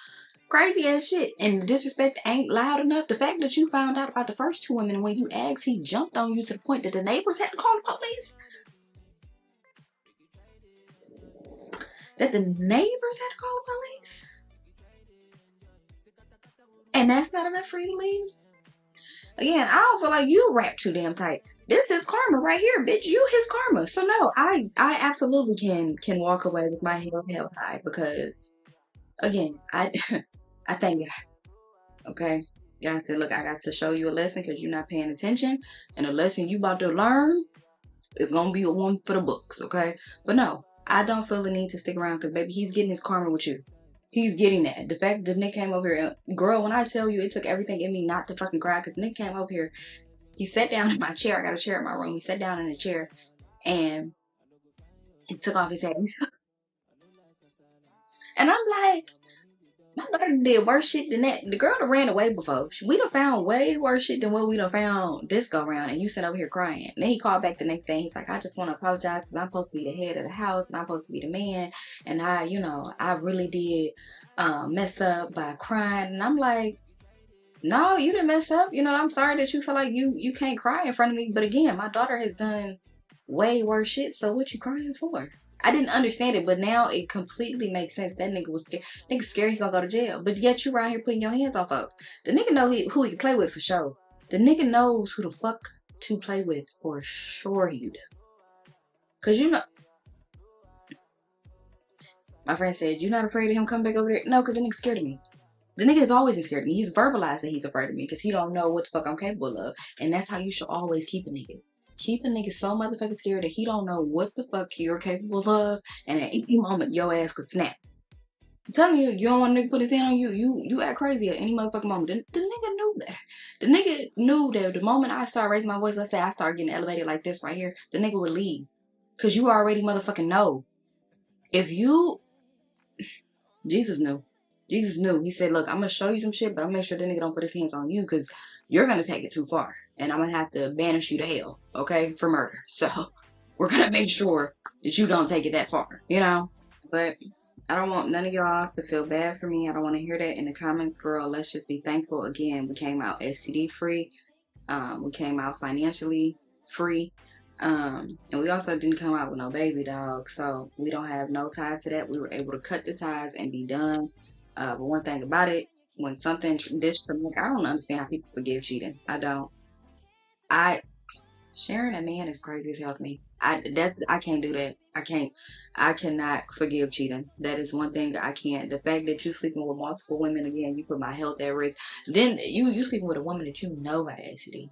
Crazy ass shit. And the disrespect ain't loud enough. The fact that you found out about the first two women, and when you asked, he jumped on you to the point that the neighbors had to call the police. That the neighbors had to call the police. And that's not enough for you to leave? Again, I don't feel like you wrapped too damn tight. This is karma right here, bitch. You his karma. So no, I absolutely can walk away with my head held high, because again, I thank God. Okay. God said, look, I got to show you a lesson because you're not paying attention. And the lesson you about to learn is gonna be a one for the books, okay? But no, I don't feel the need to stick around, because baby, he's getting his karma with you. He's getting that. The fact that Nick came over here, girl, when I tell you it took everything in me not to fucking cry, because Nick came over here, he sat down in my chair. I got a chair in my room. He sat down in the chair and he took off his hat. And I'm like, my daughter did worse shit than that. The girl that ran away before, we done found way worse shit than what we done found this go around, and you sat over here crying. And then he called back the next day. He's like, I just want to apologize because I'm supposed to be the head of the house and I'm supposed to be the man. And I really did mess up by crying. And I'm like, no, you didn't mess up. I'm sorry that you feel like you can't cry in front of me. But again, my daughter has done way worse shit. So what you crying for? I didn't understand it, but now it completely makes sense. That nigga was scared. Nigga scared he gonna go to jail. But yet you around here putting your hands off of. The nigga know who he can play with for sure. The nigga knows who the fuck to play with for sure you do. Cause my friend said, you not afraid of him coming back over there? No, cause the nigga scared of me. The nigga is always scared of me. He's verbalized that he's afraid of me because he don't know what the fuck I'm capable of. And that's how you should always keep a nigga. Keep a nigga so motherfucking scared that he don't know what the fuck you're capable of, and at any moment your ass could snap. I'm telling you, you don't want a nigga put his hand on you, you act crazy at any motherfucking moment. The nigga knew that. The nigga knew that the moment I start raising my voice, let's say I start getting elevated like this right here, the nigga would leave. Cause you already motherfucking know. Jesus knew. Jesus knew. He said, look, I'm gonna show you some shit, but I'm gonna make sure that nigga don't put his hands on you, because you're gonna take it too far. And I'm gonna have to banish you to hell, okay, for murder. So we're gonna make sure that you don't take it that far, But I don't want none of y'all to feel bad for me. I don't want to hear that in the comments, girl. Let's just be thankful. Again, we came out STD free. We came out financially free. And we also didn't come out with no baby, dog. So we don't have no ties to that. We were able to cut the ties and be done. But one thing about it, when something this traumatic, I don't understand how people forgive cheating. I don't. I Sharing a man is crazy as hell to me. I can't do that. I cannot forgive cheating. That is one thing I can't. The fact that you sleeping with multiple women, again, you put my health at risk. Then you sleeping with a woman that you know got STD.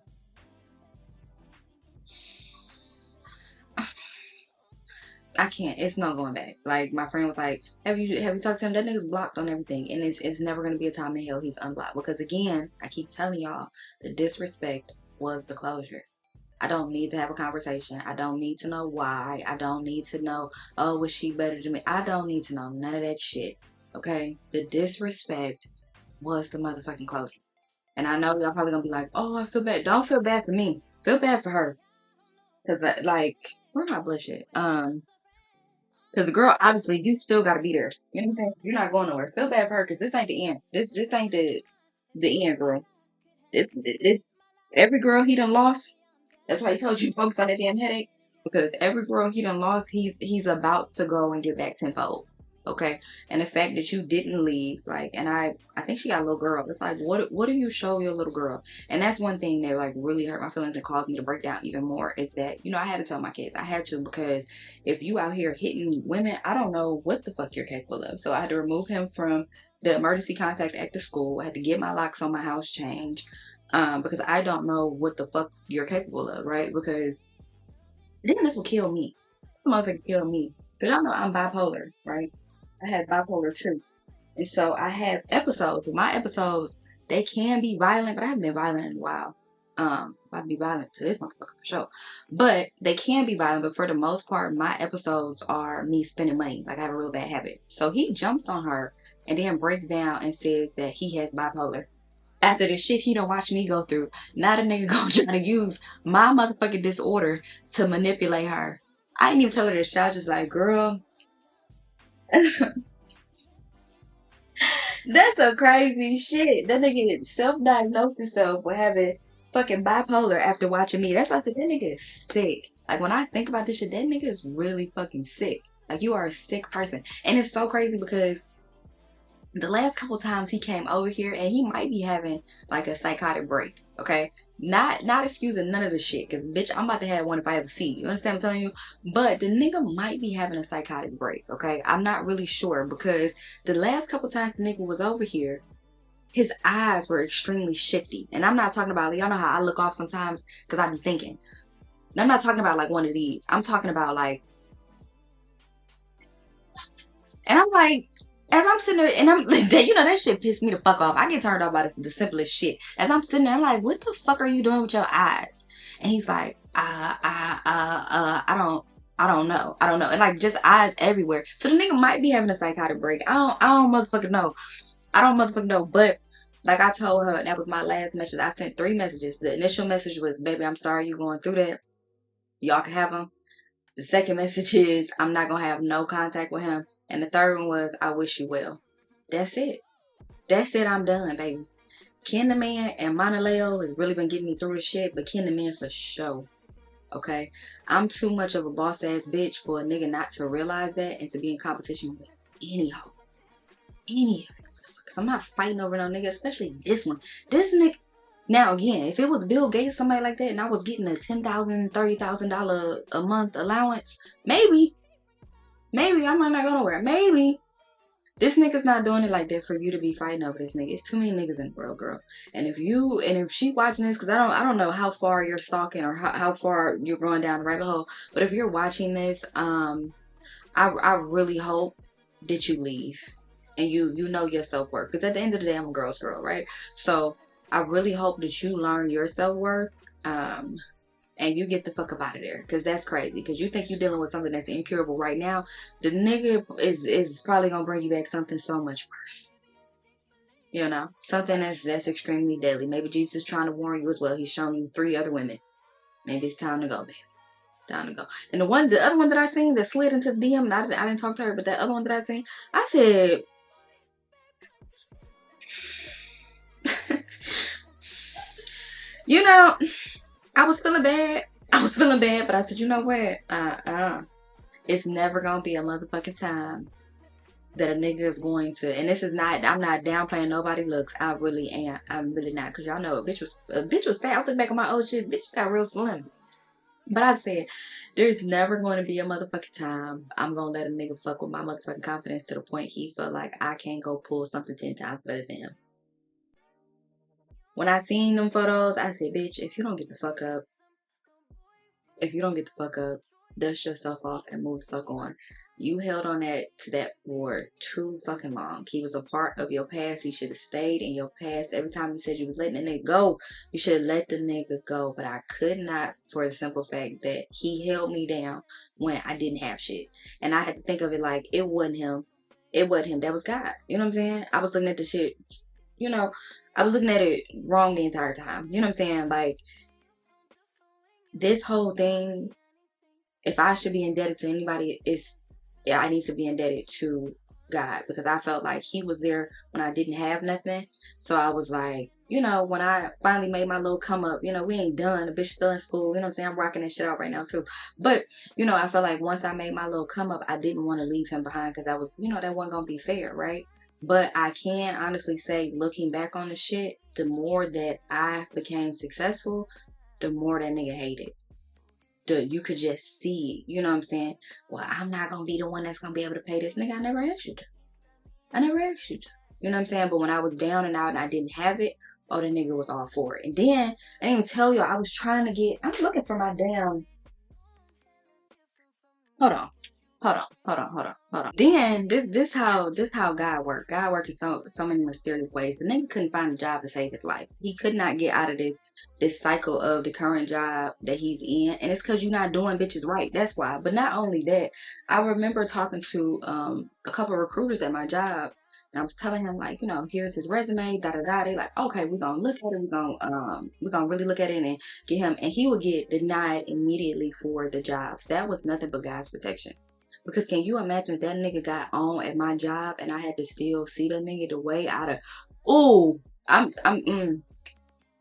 I can't. It's not going back. Like my friend was like, have you talked to him? That nigga's blocked on everything, and it's never gonna be a time in hell he's unblocked. Because again, I keep telling y'all, the disrespect was the closure. I don't need to have a conversation. I don't need to know why. I don't need to know, oh, was she better than me? I don't need to know none of that shit. Okay? The disrespect was the motherfucking closure. And I know y'all probably gonna be like, oh, I feel bad. Don't feel bad for me. Feel bad for her. Cause like, where my bullshit? Cause the girl, obviously, you still gotta be there. You know what I'm saying? You're not going nowhere. Feel bad for her, cause this ain't the end. This ain't the end, girl. This every girl he done lost. That's why he told you to focus on that damn headache. Because every girl he done lost, he's about to go and get back tenfold. Okay? And the fact that you didn't leave, like, and I think she got a little girl. It's like, what do you show your little girl? And that's one thing that like really hurt my feelings and caused me to break down even more, is that, you know, I had to tell my kids. I had to, because if you out here hitting women, I don't know what the fuck you're capable of. So I had to remove him from the emergency contact at the school. I had to get my locks on my house changed. Because I don't know what the fuck you're capable of, right? Because then this will kill me. This motherfucker kill me. Because y'all know I'm bipolar, right? I have bipolar too. And so I have episodes. My episodes, they can be violent, but I haven't been violent in a while. I'd be violent to this motherfucker for sure. But they can be violent, but for the most part, my episodes are me spending money. Like I have a real bad habit. So he jumps on her and then breaks down and says that he has bipolar. After the shit he done watch me go through, now the nigga gonna try to use my motherfucking disorder to manipulate her. I didn't even tell her this shit. I was just like, girl, that's some crazy shit. That nigga self-diagnosed himself with having fucking bipolar after watching me. That's why I said that nigga is sick. Like when I think about this shit, that nigga is really fucking sick. Like you are a sick person. And it's so crazy because the last couple times he came over here, and he might be having like a psychotic break, okay? Not excusing none of the shit, because bitch, I'm about to have one if I ever see you. You understand what I'm telling you? But the nigga might be having a psychotic break, okay? I'm not really sure, because the last couple times the nigga was over here, his eyes were extremely shifty. And I'm not talking about, y'all know how I look off sometimes because I be thinking. And I'm not talking about like one of these. I'm talking about like, and I'm like, as I'm sitting there, and I'm like, you know, that shit pissed me the fuck off. I get turned off by the simplest shit. As I'm sitting there, I'm like, what the fuck are you doing with your eyes? And he's like, I don't know. And like just eyes everywhere. So the nigga might be having a psychotic break. I don't motherfucking know. I don't motherfucking know. But like I told her, that was my last message. I sent 3 messages. The initial message was, baby, I'm sorry you're going through that. Y'all can have them. The second message is, I'm not going to have no contact with him. And the third one was, I wish you well. That's it. That's it. I'm done, baby. Ken the Man and Monaleo has really been getting me through the shit, but Ken the Man for sure. Okay? I'm too much of a boss ass bitch for a nigga not to realize that and to be in competition with any hoe. Any of it. I'm not fighting over no nigga, especially this one. This nigga. Now again, if it was Bill Gates, somebody like that, and I was getting a $10,000, $30,000 a month allowance, maybe I might not go nowhere. Maybe. This nigga's not doing it like that for you to be fighting over this nigga. It's too many niggas in the world, girl. And if she watching this, because I don't know how far you're stalking or how far you're going down the rabbit hole, but if you're watching this, I really hope that you leave and you know your self-worth. Because at the end of the day, I'm a girl's girl, right? So I really hope that you learn your self-worth, and you get the fuck up out of there. Because that's crazy. Because you think you're dealing with something that's incurable right now. The nigga is probably going to bring you back something so much worse. You know? Something that's extremely deadly. Maybe Jesus is trying to warn you as well. He's showing you 3 other women. Maybe it's time to go, baby. Time to go. And the other one that I seen that slid into the DM, and I didn't talk to her, but that other one that I seen, I said... You know, I was feeling bad, but I said, you know what? It's never gonna be a motherfucking time that a nigga is going to, and this is not, I'm not downplaying nobody looks. I really am. I'm really not, because y'all know a bitch was fat. I was looking back on my old shit. Bitch got real slim. But I said, there's never going to be a motherfucking time I'm going to let a nigga fuck with my motherfucking confidence to the point he feel like I can't go pull something 10 times better than him. When I seen them photos, I said, bitch, if you don't get the fuck up, dust yourself off and move the fuck on. You held on to that for too fucking long. He was a part of your past. He should have stayed in your past. Every time you said you was letting the nigga go, you should have let the nigga go. But I could not, for the simple fact that he held me down when I didn't have shit. And I had to think of it like it wasn't him. It wasn't him. That was God. You know what I'm saying? I was looking at the shit, you know, I was looking at it wrong the entire time. You know what I'm saying? Like, this whole thing, if I should be indebted to anybody, I need to be indebted to God, because I felt like he was there when I didn't have nothing. So I was like, you know, when I finally made my little come up, you know, we ain't done. The bitch still in school. You know what I'm saying? I'm rocking that shit out right now too. But, you know, I felt like once I made my little come up, I didn't want to leave him behind, because that was, you know, that wasn't going to be fair, right? But I can honestly say, looking back on the shit, the more that I became successful, the more that nigga hated. You could just see it. You know what I'm saying? Well, I'm not gonna be the one that's gonna be able to pay this. Nigga, I never asked you to. You know what I'm saying? But when I was down and out and I didn't have it, oh, the nigga was all for it. And then I didn't even tell you, I was trying to get, I'm looking for my damn, hold on. Then this how God work. God work in so many mysterious ways. The nigga couldn't find a job to save his life. He could not get out of this cycle of the current job that he's in, and it's because you're not doing bitches right. That's why. But not only that, I remember talking to a couple of recruiters at my job, and I was telling him, like, you know, here's his resume, da da da. They like, okay, we're gonna look at it. We're gonna really look at it and get him. And he would get denied immediately for the jobs. That was nothing but God's protection. Because can you imagine if that nigga got on at my job and I had to still see the nigga the way out of, ooh, I'm talking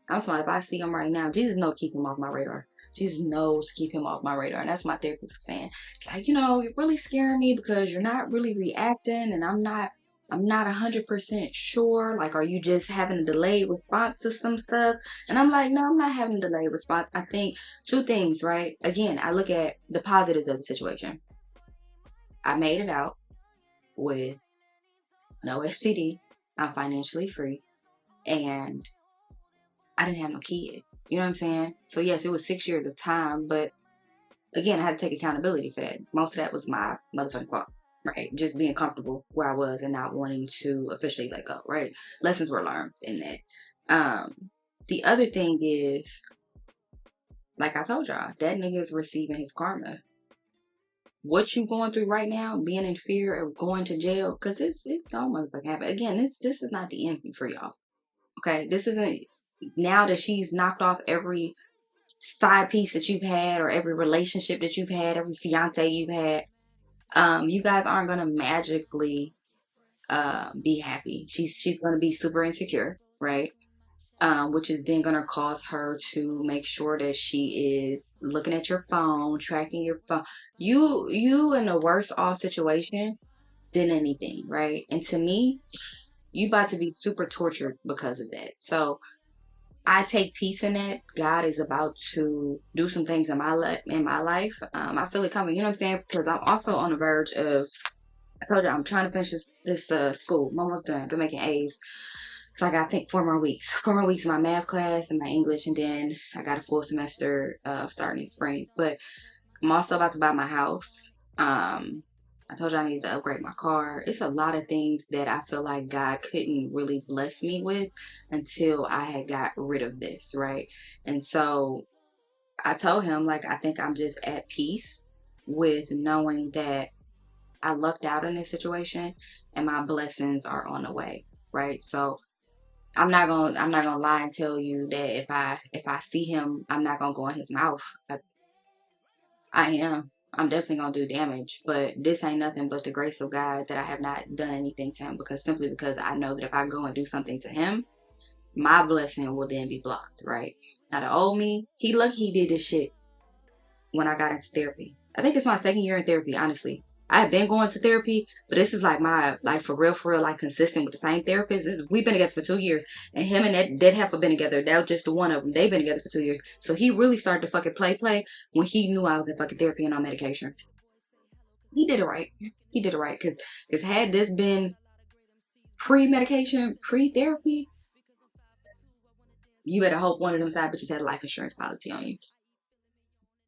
about, if I see him right now, Jesus knows to keep him off my radar. Jesus knows to keep him off my radar. And that's my therapist was saying. Like, you know, you're really scaring me because you're not really reacting, and I'm not 100% sure. Like, are you just having a delayed response to some stuff? And I'm like, no, I'm not having a delayed response. I think two things, right? Again, I look at the positives of the situation. I made it out with no STD. I'm financially free. And I didn't have no kid. You know what I'm saying? So yes, it was 6 years of time. But again, I had to take accountability for that. Most of that was my motherfucking fault. Right? Just being comfortable where I was and not wanting to officially let go. Right? Lessons were learned in that. The other thing is, like I told y'all, that nigga is receiving his karma. What you going through right now, being in fear of going to jail, because it's gonna motherfucking happen. Again, this is not the end for y'all. Okay, this isn't, now that she's knocked off every side piece that you've had, or every relationship that you've had, every fiance you've had. You guys aren't gonna magically be happy. She's gonna be super insecure, right? Which is then going to cause her to make sure that she is looking at your phone, tracking your phone. You in a worse off situation than anything, right? And to me, you about to be super tortured because of that. So I take peace in that. God is about to do some things in my life. I feel it coming. You know what I'm saying? Because I'm also on the verge of, I told you, I'm trying to finish this school. I'm almost done. Been making A's. So I got, I think, 4 more weeks. 4 more weeks in my math class and my English, and then I got a full semester starting in spring. But I'm also about to buy my house. I told you I needed to upgrade my car. It's a lot of things that I feel like God couldn't really bless me with until I had got rid of this, right? And so I told him, like, I think I'm just at peace with knowing that I lucked out in this situation and my blessings are on the way, right? So I'm not gonna lie and tell you that if I see him, I'm not gonna go in his mouth. I am. I'm definitely gonna do damage, but this ain't nothing but the grace of God that I have not done anything to him, because I know that if I go and do something to him, my blessing will then be blocked, right? Now the old me, he lucky he did this shit when I got into therapy. I think it's my 2nd year in therapy, honestly. I've been going to therapy, but this is like my, like for real, like consistent with the same therapist. We've been together for 2 years, and him and that heifer been together. That was just the one of them. They've been together for 2 years. So he really started to fucking play when he knew I was in fucking therapy and on medication. He did it right. He did it right, because had this been pre-medication, pre-therapy, you better hope one of them side bitches had a life insurance policy on you.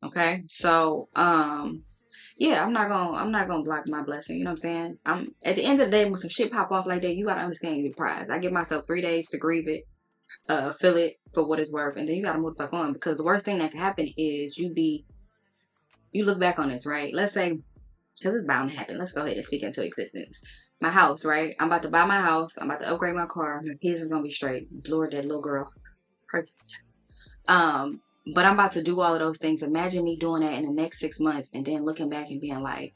Okay, so yeah, I'm not gonna block my blessing. You know what I'm saying? I'm at the end of the day, when some shit pop off like that, you gotta understand your prize. I give myself 3 days to grieve it, feel it for what it's worth, and then you gotta move back on, because the worst thing that can happen is you look back on this, right? Let's say, because it's bound to happen. Let's go ahead and speak into existence. My house, right? I'm about to buy my house. I'm about to upgrade my car. My kids is gonna be straight. Lord, that little girl, perfect. But I'm about to do all of those things. Imagine me doing that in the next 6 months and then looking back and being like,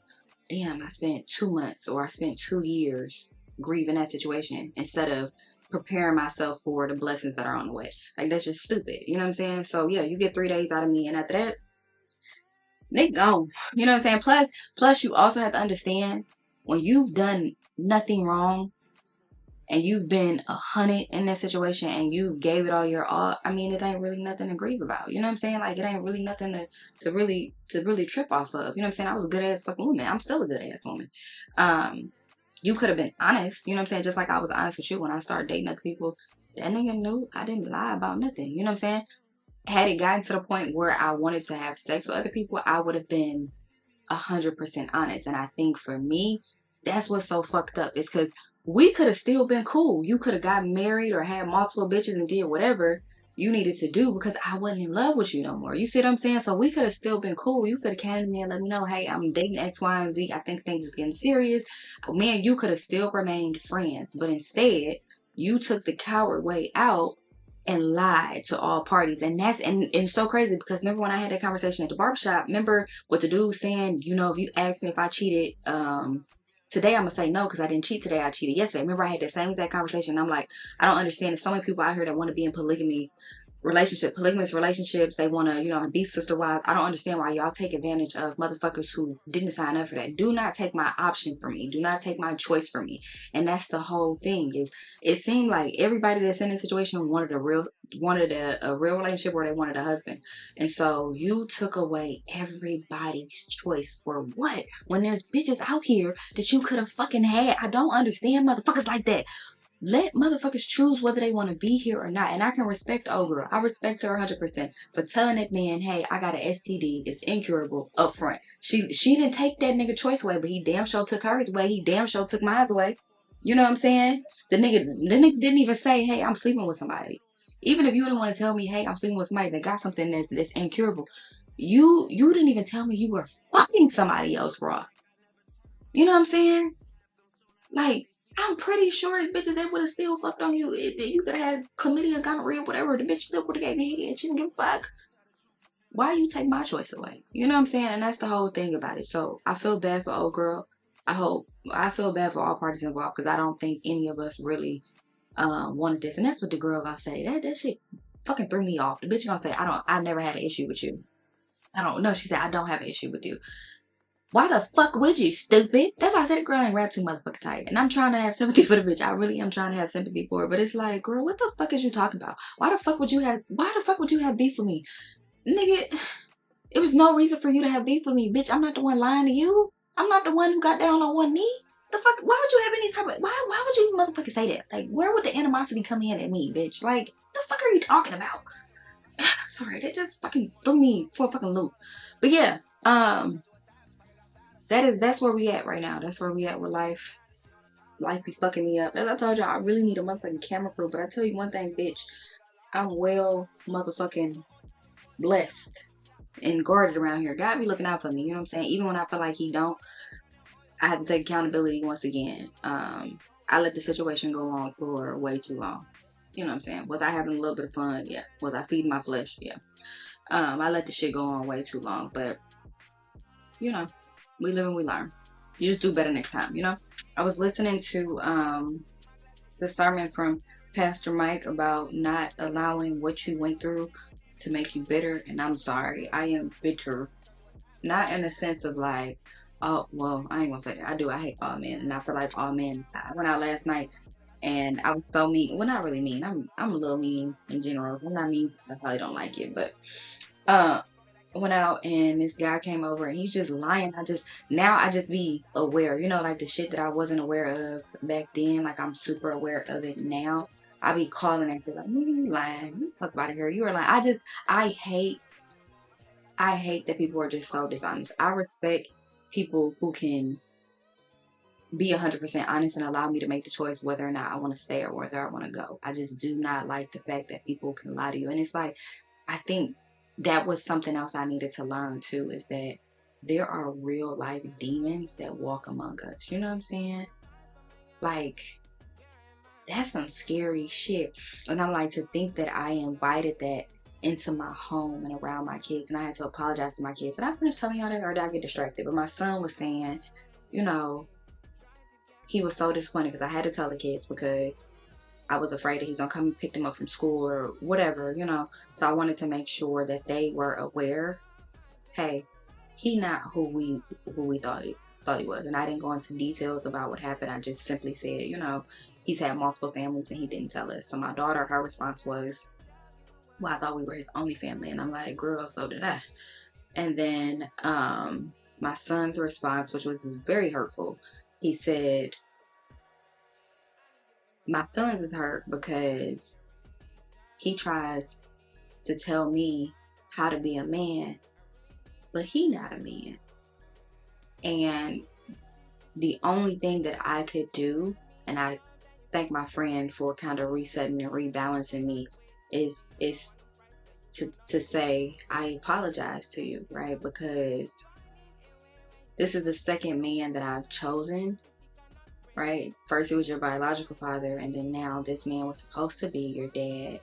damn, I spent 2 months or I spent 2 years grieving that situation instead of preparing myself for the blessings that are on the way. Like, that's just stupid. You know what I'm saying? So yeah, you get 3 days out of me, and after that, they gone. You know what I'm saying? Plus you also have to understand, when you've done nothing wrong and you've been 100 in that situation and you gave it all your all, I mean, it ain't really nothing to grieve about. You know what I'm saying? Like, it ain't really nothing to really trip off of. You know what I'm saying? I was a good ass fucking woman. I'm still a good ass woman. You could have been honest. You know what I'm saying? Just like I was honest with you when I started dating other people. That nigga knew I didn't lie about nothing. You know what I'm saying? Had it gotten to the point where I wanted to have sex with other people, I would have been 100% honest. And I think for me, that's what's so fucked up. Is because we could have still been cool. You could have gotten married or had multiple bitches and did whatever you needed to do, because I wasn't in love with you no more. You see what I'm saying? So we could have still been cool. You could have came to me and let me know, hey, I'm dating X, Y, and Z. I think things is getting serious. Me and you could have still remained friends. But instead, you took the coward way out and lied to all parties. And it's so crazy, because remember when I had that conversation at the barbershop, remember what the dude saying, you know, if you ask me if I cheated today, I'm gonna say no, because I didn't cheat today, I cheated yesterday. Remember I had that same exact conversation. I'm like, I don't understand. There's so many people out here that want to be in polygamous relationships. They want to, you know, be sister wives. I don't understand why y'all take advantage of motherfuckers who didn't sign up for that. Do not take my option from me. Do not take my choice from me. And that's the whole thing. Is it seemed like everybody that's in this situation wanted a real relationship, or they wanted a husband. And so you took away everybody's choice for what? When there's bitches out here that you could have fucking had. I don't understand motherfuckers like that. Let motherfuckers choose whether they want to be here or not. And I can respect old girl. I respect her 100% for telling that man, hey, I got an STD. It's incurable up front. She didn't take that nigga choice away, but he damn sure took hers away. He damn sure took mine away. You know what I'm saying? The nigga didn't even say, hey, I'm sleeping with somebody. Even if you didn't want to tell me, hey, I'm sleeping with somebody that got something that's incurable, you didn't even tell me you were fucking somebody else raw. You know what I'm saying? Like, I'm pretty sure bitches that would have still fucked on you. You could have had chlamydia, gonorrhea, whatever. The bitch still would have gave you head. She didn't give a fuck. Why you take my choice away? You know what I'm saying? And that's the whole thing about it. So I feel bad for old girl. I feel bad for all parties involved, because I don't think any of us really wanted this. And that's what the girl gonna say. That shit fucking threw me off. The bitch gonna say, I've never had an issue with you. I don't know. She said, I don't have an issue with you. Why the fuck would you, stupid? That's why I said the girl ain't rap too motherfucking tight. And I'm trying to have sympathy for the bitch. I really am trying to have sympathy for her. But it's like, girl, what the fuck is you talking about? Why the fuck would you have beef with me? Nigga, it was no reason for you to have beef with me, bitch. I'm not the one lying to you. I'm not the one who got down on one knee. The fuck, why would you have any type of, why would you motherfucking say that? Like, where would the animosity come in at me, bitch? Like, the fuck are you talking about? Sorry, that just fucking threw me for a fucking loop. But yeah, that's where we at right now. That's where we at with life. Life be fucking me up. As I told y'all, I really need a motherfucking camera crew. But I tell you one thing, bitch. I'm well motherfucking blessed and guarded around here. God be looking out for me. You know what I'm saying? Even when I feel like he don't, I have to take accountability once again. I let the situation go on for way too long. You know what I'm saying? Was I having a little bit of fun? Yeah. Was I feeding my flesh? Yeah. I let the shit go on way too long. But, you know, we live and we learn. You just do better next time, you know? I was listening to the sermon from Pastor Mike about not allowing what you went through to make you bitter. And I'm sorry, I am bitter. Not in the sense of like, Oh, well, I ain't gonna say that. I do. I hate all men, and I feel like all men. I went out last night, and I was so mean. Well, not really mean. I'm a little mean in general. I'm not mean. I probably don't like it, but uh, I went out and this guy came over and he's just lying. I just be aware. You know, like the shit that I wasn't aware of back then. Like I'm super aware of it now. I be calling and say like, you lying. You fuck out of here. You are lying. I hate I hate that people are just so dishonest. I respect people who can be 100% honest and allow me to make the choice whether or not I want to stay or whether I want to go. I just do not like the fact that people can lie to you. And it's like, I think that was something else I needed to learn too, is that there are real life demons that walk among us. You know what I'm saying? Like, that's some scary shit. And I'm like, to think that I invited that into my home and around my kids, and I had to apologize to my kids. Did I finish telling y'all that, or did I get distracted? But my son was saying, you know, he was so disappointed because I had to tell the kids because I was afraid that he's gonna come and pick them up from school or whatever, you know. So I wanted to make sure that they were aware. Hey, he not who we thought he was, and I didn't go into details about what happened. I just simply said, you know, he's had multiple families and he didn't tell us. So my daughter, her response was, "Well, I thought we were his only family," and I'm like, "Girl, so did I." And then my son's response, which was very hurtful, he said, my feelings is hurt because he tries to tell me how to be a man, but he not a man. And the only thing that I could do, and I thank my friend for kind of resetting and rebalancing me, is to say I apologize to you, right? Because this is the second man that I've chosen, right? First it was your biological father, and then now this man was supposed to be your dad.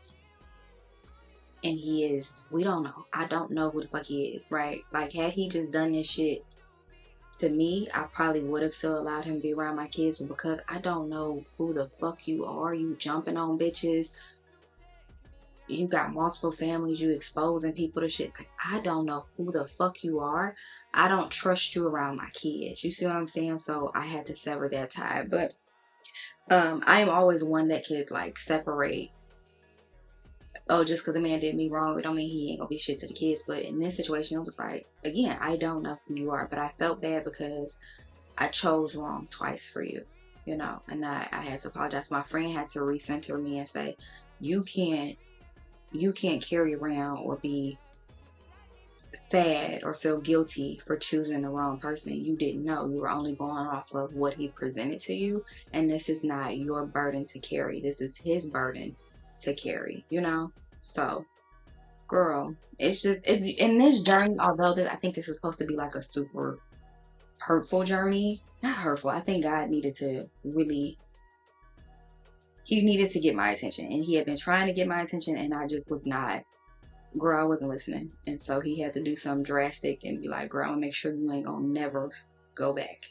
And he is, we don't know. I don't know who the fuck he is, right? Like, had he just done this shit to me, I probably would have still allowed him to be around my kids. But because I don't know who the fuck you are, you jumping on bitches, you got multiple families, you exposing people to shit. Like, I don't know who the fuck you are. I don't trust you around my kids. You see what I'm saying? So I had to sever that tie. But I am always one that could like separate, oh, just because a man did me wrong, it don't mean he ain't gonna be shit to the kids. But in this situation, it was like, again, I don't know who you are, but I felt bad because I chose wrong twice for you, you know, and I had to apologize. My friend had to recenter me and say, you can't carry around or be sad or feel guilty for choosing the wrong person. You didn't know. You were only going off of what he presented to you, and this is not your burden to carry. This is his burden to carry, you know. So girl, it's just, it's in this journey, although I think this is supposed to be like a super hurtful journey. Not hurtful, I think God needed to really, he needed to get my attention, and he had been trying to get my attention, and I just was not, girl, I wasn't listening. And so he had to do something drastic and be like, girl, I'm gonna make sure you ain't gonna never go back.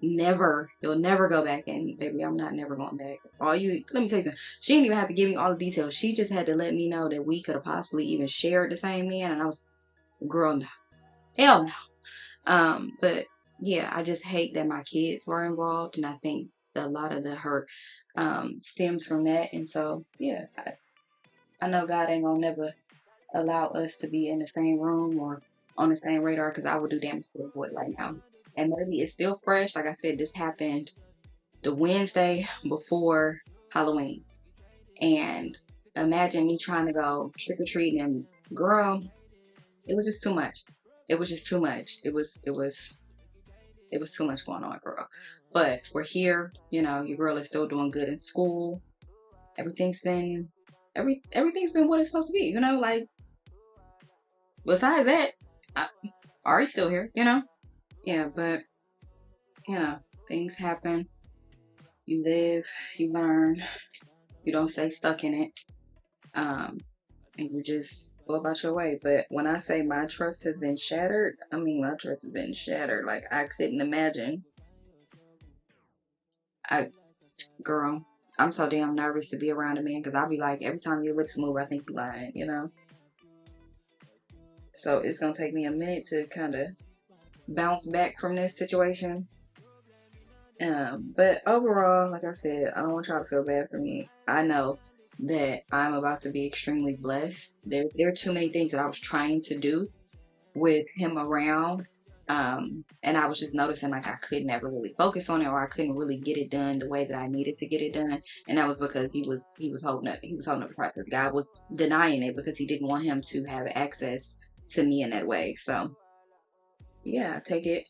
Never. You'll never go back. And baby, I'm not never going back. Let me tell you something. She didn't even have to give me all the details. She just had to let me know that we could have possibly even shared the same man. And I was, girl, no. Hell no. But yeah, I just hate that my kids were involved, and I think a lot of the hurt stems from that. And so yeah, I know God ain't gonna never allow us to be in the same room or on the same radar, because I would do damage to avoid right now. And maybe it's still fresh. Like I said, this happened the Wednesday before Halloween. And imagine me trying to go trick-or-treating, and girl, it was just too much. It was just too much. It was too much going on, girl. But we're here, you know, your girl is still doing good in school. Everything's been what it's supposed to be, you know, like besides that, Ari's still here, you know? Yeah, but, you know, things happen. You live, you learn, you don't stay stuck in it. And you just go about your way. But when I say my trust has been shattered, I mean my trust has been shattered. Like, I couldn't imagine. Girl, I'm so damn nervous to be around a man, because I'll be like, every time your lips move, I think you're lying, you know? So it's gonna take me a minute to kind of bounce back from this situation. But overall, like I said, I don't want y'all to feel bad for me. I know that I'm about to be extremely blessed. There are too many things that I was trying to do with him around. And I was just noticing like I could never really focus on it, or I couldn't really get it done the way that I needed to get it done. And that was because he was holding up the process. God was denying it because he didn't want him to have access to me in that way. So yeah, take it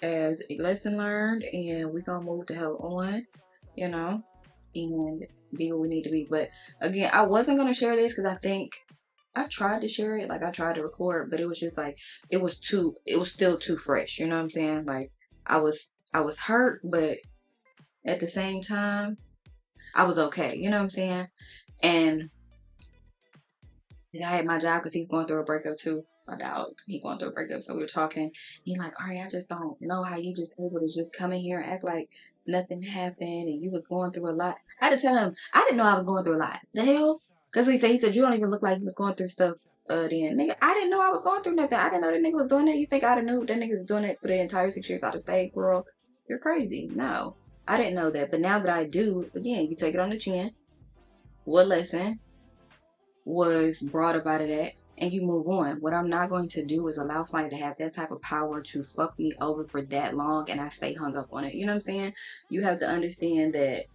as a lesson learned, and we gonna move the hell on, you know, and be what we need to be. But again, I wasn't gonna share this because I think I tried to share it, like I tried to record, but it was just like it was still too fresh, you know what I'm saying? Like I was hurt, but at the same time I was okay, you know what I'm saying? And I had my job because he's going through a breakup too. My dog, he going through a breakup, so we were talking. He like, all right, I just don't know how you just able to just come in here and act like nothing happened and you was going through a lot. I had to tell him I didn't know I was going through a lot. The hell? Because he said you don't even look like you was going through stuff. Then nigga, I didn't know I was going through nothing. I didn't know that nigga was doing that. You think I'd have knew that nigga was doing it for the entire 6 years out of state, girl? You're crazy. No, I didn't know that. But now that I do, again, you take it on the chin. What lesson was brought up out of that, and you move on. What I'm not going to do is allow somebody to have that type of power to fuck me over for that long and I stay hung up on it. You know what I'm saying? You have to understand that,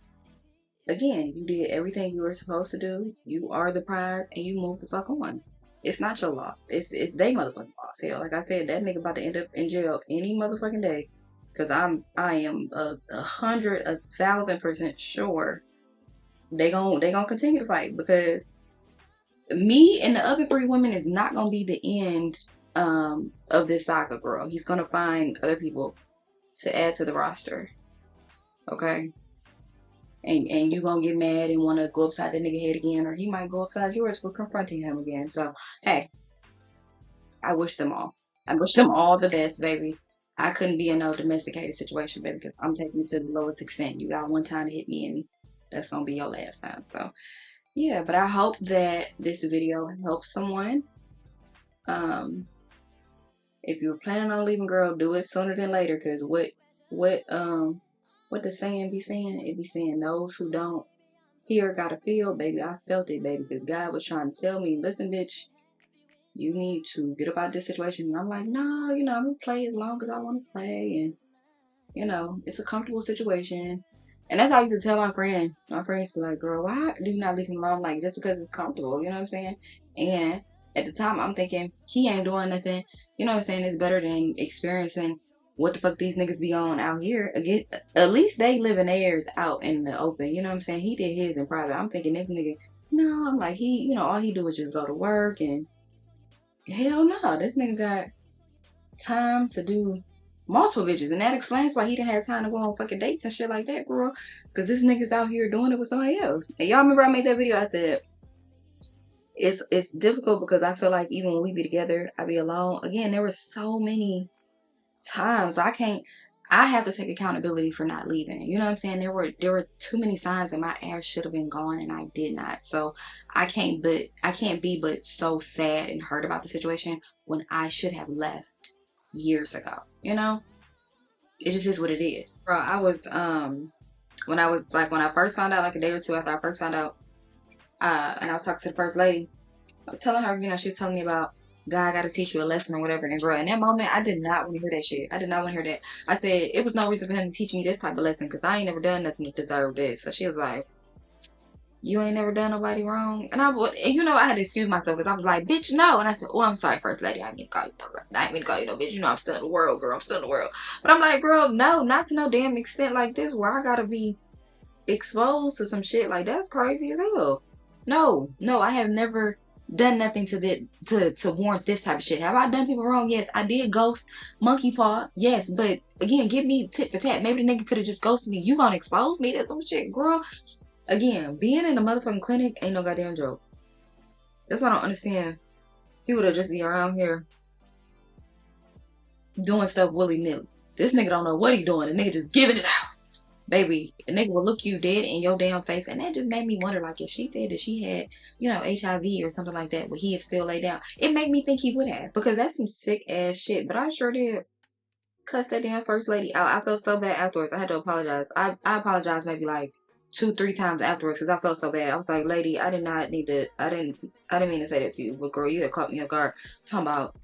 again, you did everything you were supposed to do. You are the prize and you move the fuck on. It's not your loss. It's they motherfucking loss. Hell, like I said, that nigga about to end up in jail any motherfucking day. Cause I am 1,000% sure they gon' continue to fight, because me and the other 3 women is not gonna be the end of this saga, girl. He's gonna find other people to add to the roster. Okay? And you gonna get mad and wanna go upside the nigga head again, or he might go upside yours for confronting him again. So hey, I wish them all. I wish them all the best, baby. I couldn't be in no domesticated situation, baby, because I'm taking it to the lowest extent. You got one time to hit me and that's gonna be your last time. So yeah, but I hope that this video helps someone. If you're planning on leaving, girl, do it sooner than later. Cause what the saying be saying? It be saying those who don't hear gotta feel, baby. I felt it, baby. Cause God was trying to tell me, listen, bitch, you need to get up out of this situation. And I'm like, no, I'm gonna play as long as I want to play, and it's a comfortable situation. And that's how I used to tell my friends. My friends were like, girl, why do you not leave him alone? Like, just because it's comfortable, you know what I'm saying? And at the time, I'm thinking, he ain't doing nothing. You know what I'm saying? It's better than experiencing what the fuck these niggas be on out here. Again, at least they living theirs out in the open. You know what I'm saying? He did his in private. I'm thinking this nigga, no, I'm like, all he do is just go to work, and hell no, this nigga got time to do multiple bitches, and that explains why he didn't have time to go on fucking dates and shit like that, girl. Because this nigga's out here doing it with somebody else. And y'all remember I made that video? I said it's difficult because I feel like even when we be together, I be alone. Again, there were so many times I have to take accountability for not leaving. You know what I'm saying? There were too many signs that my ass should have been gone and I did not. So I can't be but so sad and hurt about the situation when I should have left years ago. It just is what it is. Bro, I was when I first found out, like a day or two after I first found out, and I was talking to the first lady, I was telling her, she was telling me about God got to teach you a lesson or whatever. And girl, in that moment, I did not want to hear that shit. I did not want to hear that. I said it was no reason for him to teach me this type of lesson because I ain't never done nothing to deserve this. So she was like, you ain't never done nobody wrong? And I had to excuse myself because I was like, bitch, no. And I said, oh, I'm sorry, first lady. I didn't mean to call you no, I didn't mean to call you no bitch. I'm still in the world, girl. I'm still in the world. But I'm like, girl, no, not to no damn extent like this where I gotta be exposed to some shit. Like, that's crazy as hell. No, I have never done nothing to warrant this type of shit. Have I done people wrong? Yes, I did ghost monkey paw. Yes, but again, give me tit for tat. Maybe the nigga could have just ghosted me. You gonna expose me to some shit, girl? Again, being in a motherfucking clinic ain't no goddamn joke. That's why I don't understand people that just be around here doing stuff willy-nilly. This nigga don't know what he doing. The nigga just giving it out. Baby, a nigga will look you dead in your damn face. And that just made me wonder, like, if she said that she had, HIV or something like that, would he have still laid down? It made me think he would have. Because that's some sick ass shit. But I sure did. cuss that damn first lady out. I felt so bad afterwards. I had to apologize. I apologized maybe like 2-3 times afterwards because I felt so bad. I was like, lady, I did not need to. I didn't mean to say that to you, but girl, you had caught me off guard. Talking about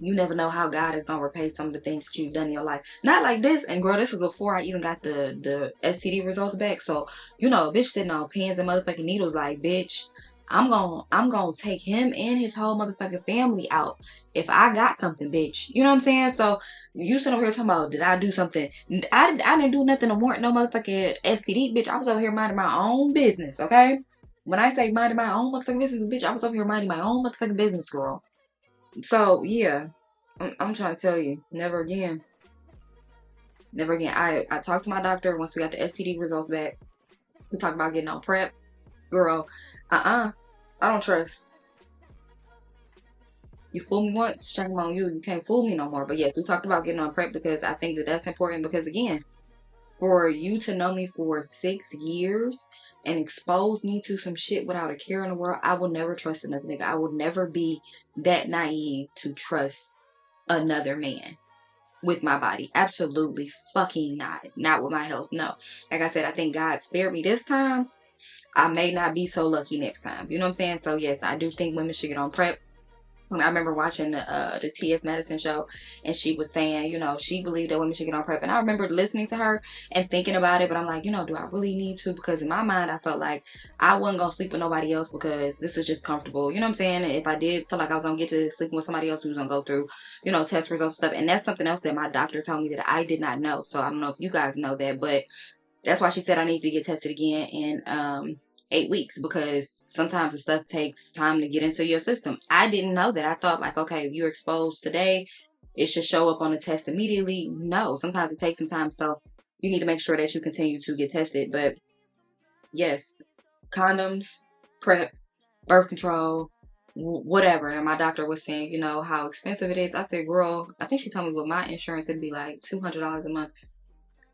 you never know how God is gonna repay some of the things that you've done in your life. Not like this, and girl, this was before I even got the STD results back. So you know, bitch sitting on pins and motherfucking needles, like bitch. I'm gonna take him and his whole motherfucking family out if I got something, bitch. You know what I'm saying? So you sitting over here talking about did I do something? I didn't do nothing to warrant no motherfucking STD, bitch. I was over here minding my own business, okay? When I say minding my own motherfucking business, bitch, I was over here minding my own motherfucking business, girl. So yeah, I'm trying to tell you, never again. Never again. I talked to my doctor once we got the STD results back. We talked about getting on prep. Girl, I don't trust. You fool me once, shame on you. You can't fool me no more. But yes, we talked about getting on prep because I think that that's important because again, for you to know me for 6 years and expose me to some shit without a care in the world, I will never trust another nigga. I will never be that naive to trust another man with my body. Absolutely fucking not. Not with my health. No. Like I said, I think God spared me this time. I may not be so lucky next time. You know what I'm saying? So yes, I do think women should get on prep. I remember watching the T.S. Madison show, and she was saying, you know, she believed that women should get on prep. And I remember listening to her and thinking about it, but I'm like, you know, do I really need to? Because in my mind, I felt like I wasn't going to sleep with nobody else because this was just comfortable. You know what I'm saying? If I did feel like I was going to get to sleeping with somebody else, we was going to go through, you know, test results and stuff. And that's something else that my doctor told me that I did not know. So I don't know if you guys know that, but that's why she said I need to get tested again in 8 weeks because sometimes the stuff takes time to get into your system. I didn't know that. I thought like, okay, if you're exposed today, it should show up on the test immediately. No, sometimes it takes some time. So you need to make sure that you continue to get tested. But yes, condoms, prep, birth control, whatever. And my doctor was saying, you know, how expensive it is. I said, girl, I think she told me with my insurance, it'd be like $200 a month.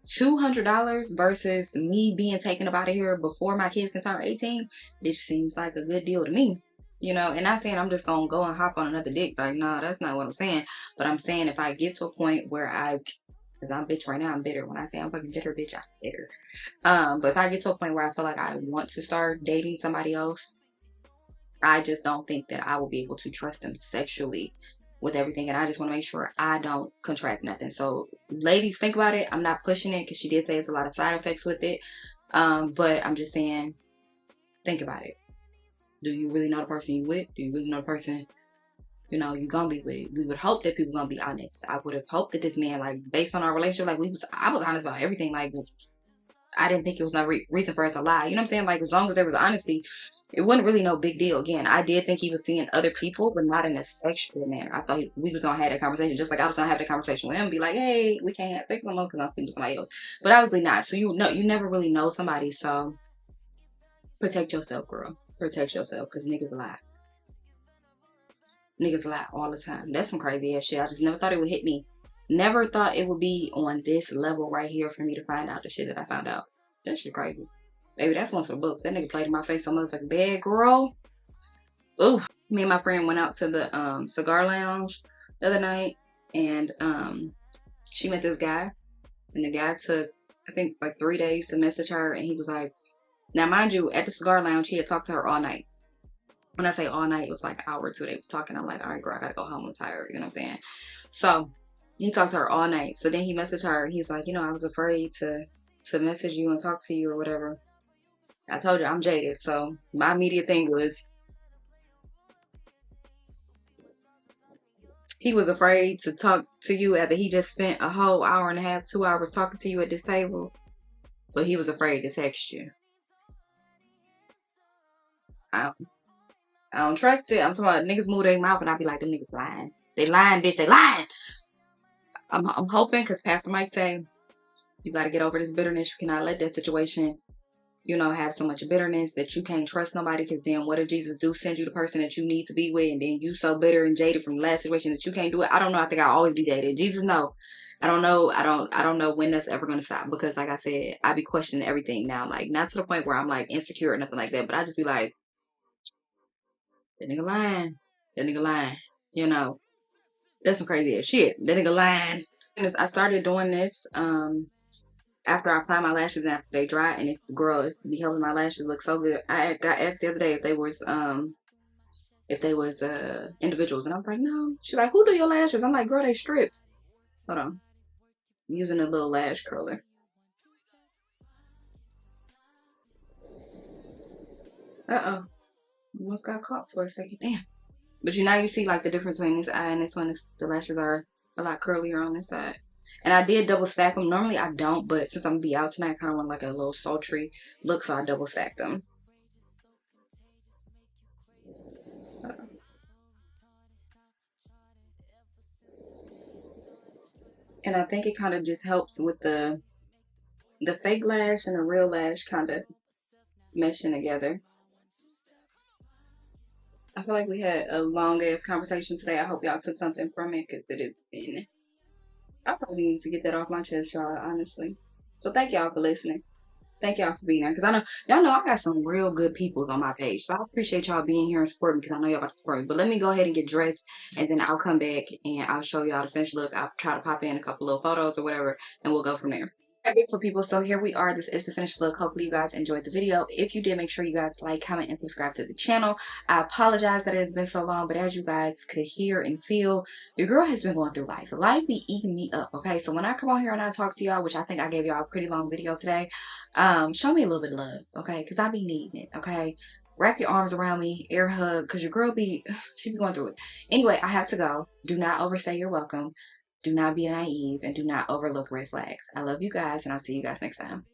$200 versus me being taken up out of here before my kids can turn 18, which seems like a good deal to me. You know, and not saying I'm just gonna go and hop on another dick. Like, no, that's not what I'm saying. But I'm saying if I get to a point where because I'm bitch right now, I'm bitter. When I say I'm fucking bitter, bitch, I'm bitter. But if I get to a point where I feel like I want to start dating somebody else, I just don't think that I will be able to trust them sexually with everything. And I just want to make sure I don't contract nothing. So ladies, think about it. I'm not pushing it because she did say it's a lot of side effects with it. But I'm just saying, think about it. Do you really know the person you with? Do you really know the person, you know, you gonna be with? We would hope that people gonna be honest. I would have hoped that this man, like, based on our relationship, like, I was honest about everything. Like, I didn't think it was no reason for us to lie. You know what I'm saying? Like, as long as there was honesty, it wasn't really no big deal. Again, I did think he was seeing other people, but not in a sexual manner. I thought we was gonna have that conversation, just like I was gonna have that conversation with him, and be like, hey, we can't have sex no more because I'm speaking to somebody else. But obviously not. So you know, you never really know somebody. So protect yourself, girl. Protect yourself, because niggas lie. Niggas lie all the time. That's some crazy ass shit. I just never thought it would hit me. Never thought it would be on this level right here for me to find out the shit that I found out. That shit crazy. Baby, that's one for the books. That nigga played in my face so motherfucking bad, girl. Ooh. Me and my friend went out to the cigar lounge the other night, and she met this guy, and the guy took, I think, like 3 days to message her, and he was like, now mind you, at the cigar lounge, he had talked to her all night. When I say all night, it was like an hour or two they was talking. I'm like, all right, girl, I gotta go home. I'm tired. You know what I'm saying? So he talked to her all night. So then he messaged her. He's like, you know, I was afraid to message you and talk to you or whatever. I told you I'm jaded. So my immediate thing was he was afraid to talk to you after he just spent a whole hour and a half, 2 hours talking to you at this table. But he was afraid to text you. I don't trust it. I'm talking about niggas move their mouth and I be like, them niggas lying. They lying, bitch. They lying. I'm hoping, because Pastor Mike say, you got to get over this bitterness. You cannot let that situation, you know, have so much bitterness that you can't trust nobody. Because then what if Jesus do send you the person that you need to be with, and then you so bitter and jaded from the last situation that you can't do it? I don't know. I think I'll always be jaded. Jesus, no. I don't know. I don't know when that's ever going to stop. Because like I said, I be questioning everything now. Like, not to the point where I'm like insecure or nothing like that. But I just be like, that nigga lying. That nigga lying. You know. That's some crazy ass shit. That nigga lying. is I started doing this after I apply my lashes and after they dry, and it's girl, it's be helping my lashes look so good. I got asked the other day if they was individuals, and I was like, no. She's like, who do your lashes? I'm like, girl, they strips. Hold on, I'm using a little lash curler. Uh-oh, almost got caught for a second. Damn. But you now you see like the difference between this eye and this one. Is the lashes are a lot curlier on this side. And I did double stack them. Normally I don't, but since I'm gonna be out tonight, I kind of want like a little sultry look, so I double stacked them. And I think it kind of just helps with the fake lash and the real lash kind of meshing together. I feel like we had a long ass conversation today. I hope y'all took something from it because it has been. I probably need to get that off my chest, y'all, honestly. So thank y'all for listening. Thank y'all for being there. Because I know, y'all know I got some real good people on my page. So I appreciate y'all being here and supporting me because I know y'all about to support me. But let me go ahead and get dressed and then I'll come back and I'll show y'all the finished look. I'll try to pop in a couple little photos or whatever and we'll go from there. Beautiful people, so here we are. This is the finished look. Hopefully you guys enjoyed the video. If you did, make sure you guys like, comment, and subscribe to the channel. I apologize that it has been so long, but as you guys could hear and feel, your girl has been going through life. Life be eating me up, okay? So when I come on here and I talk to y'all, which I think I gave y'all a pretty long video today, show me a little bit of love, okay? Because I be needing it, okay? Wrap your arms around me, air hug, because your girl she be going through it. Anyway, I have to go. Do not overstay your welcome. Do not be naive and do not overlook red flags. I love you guys and I'll see you guys next time.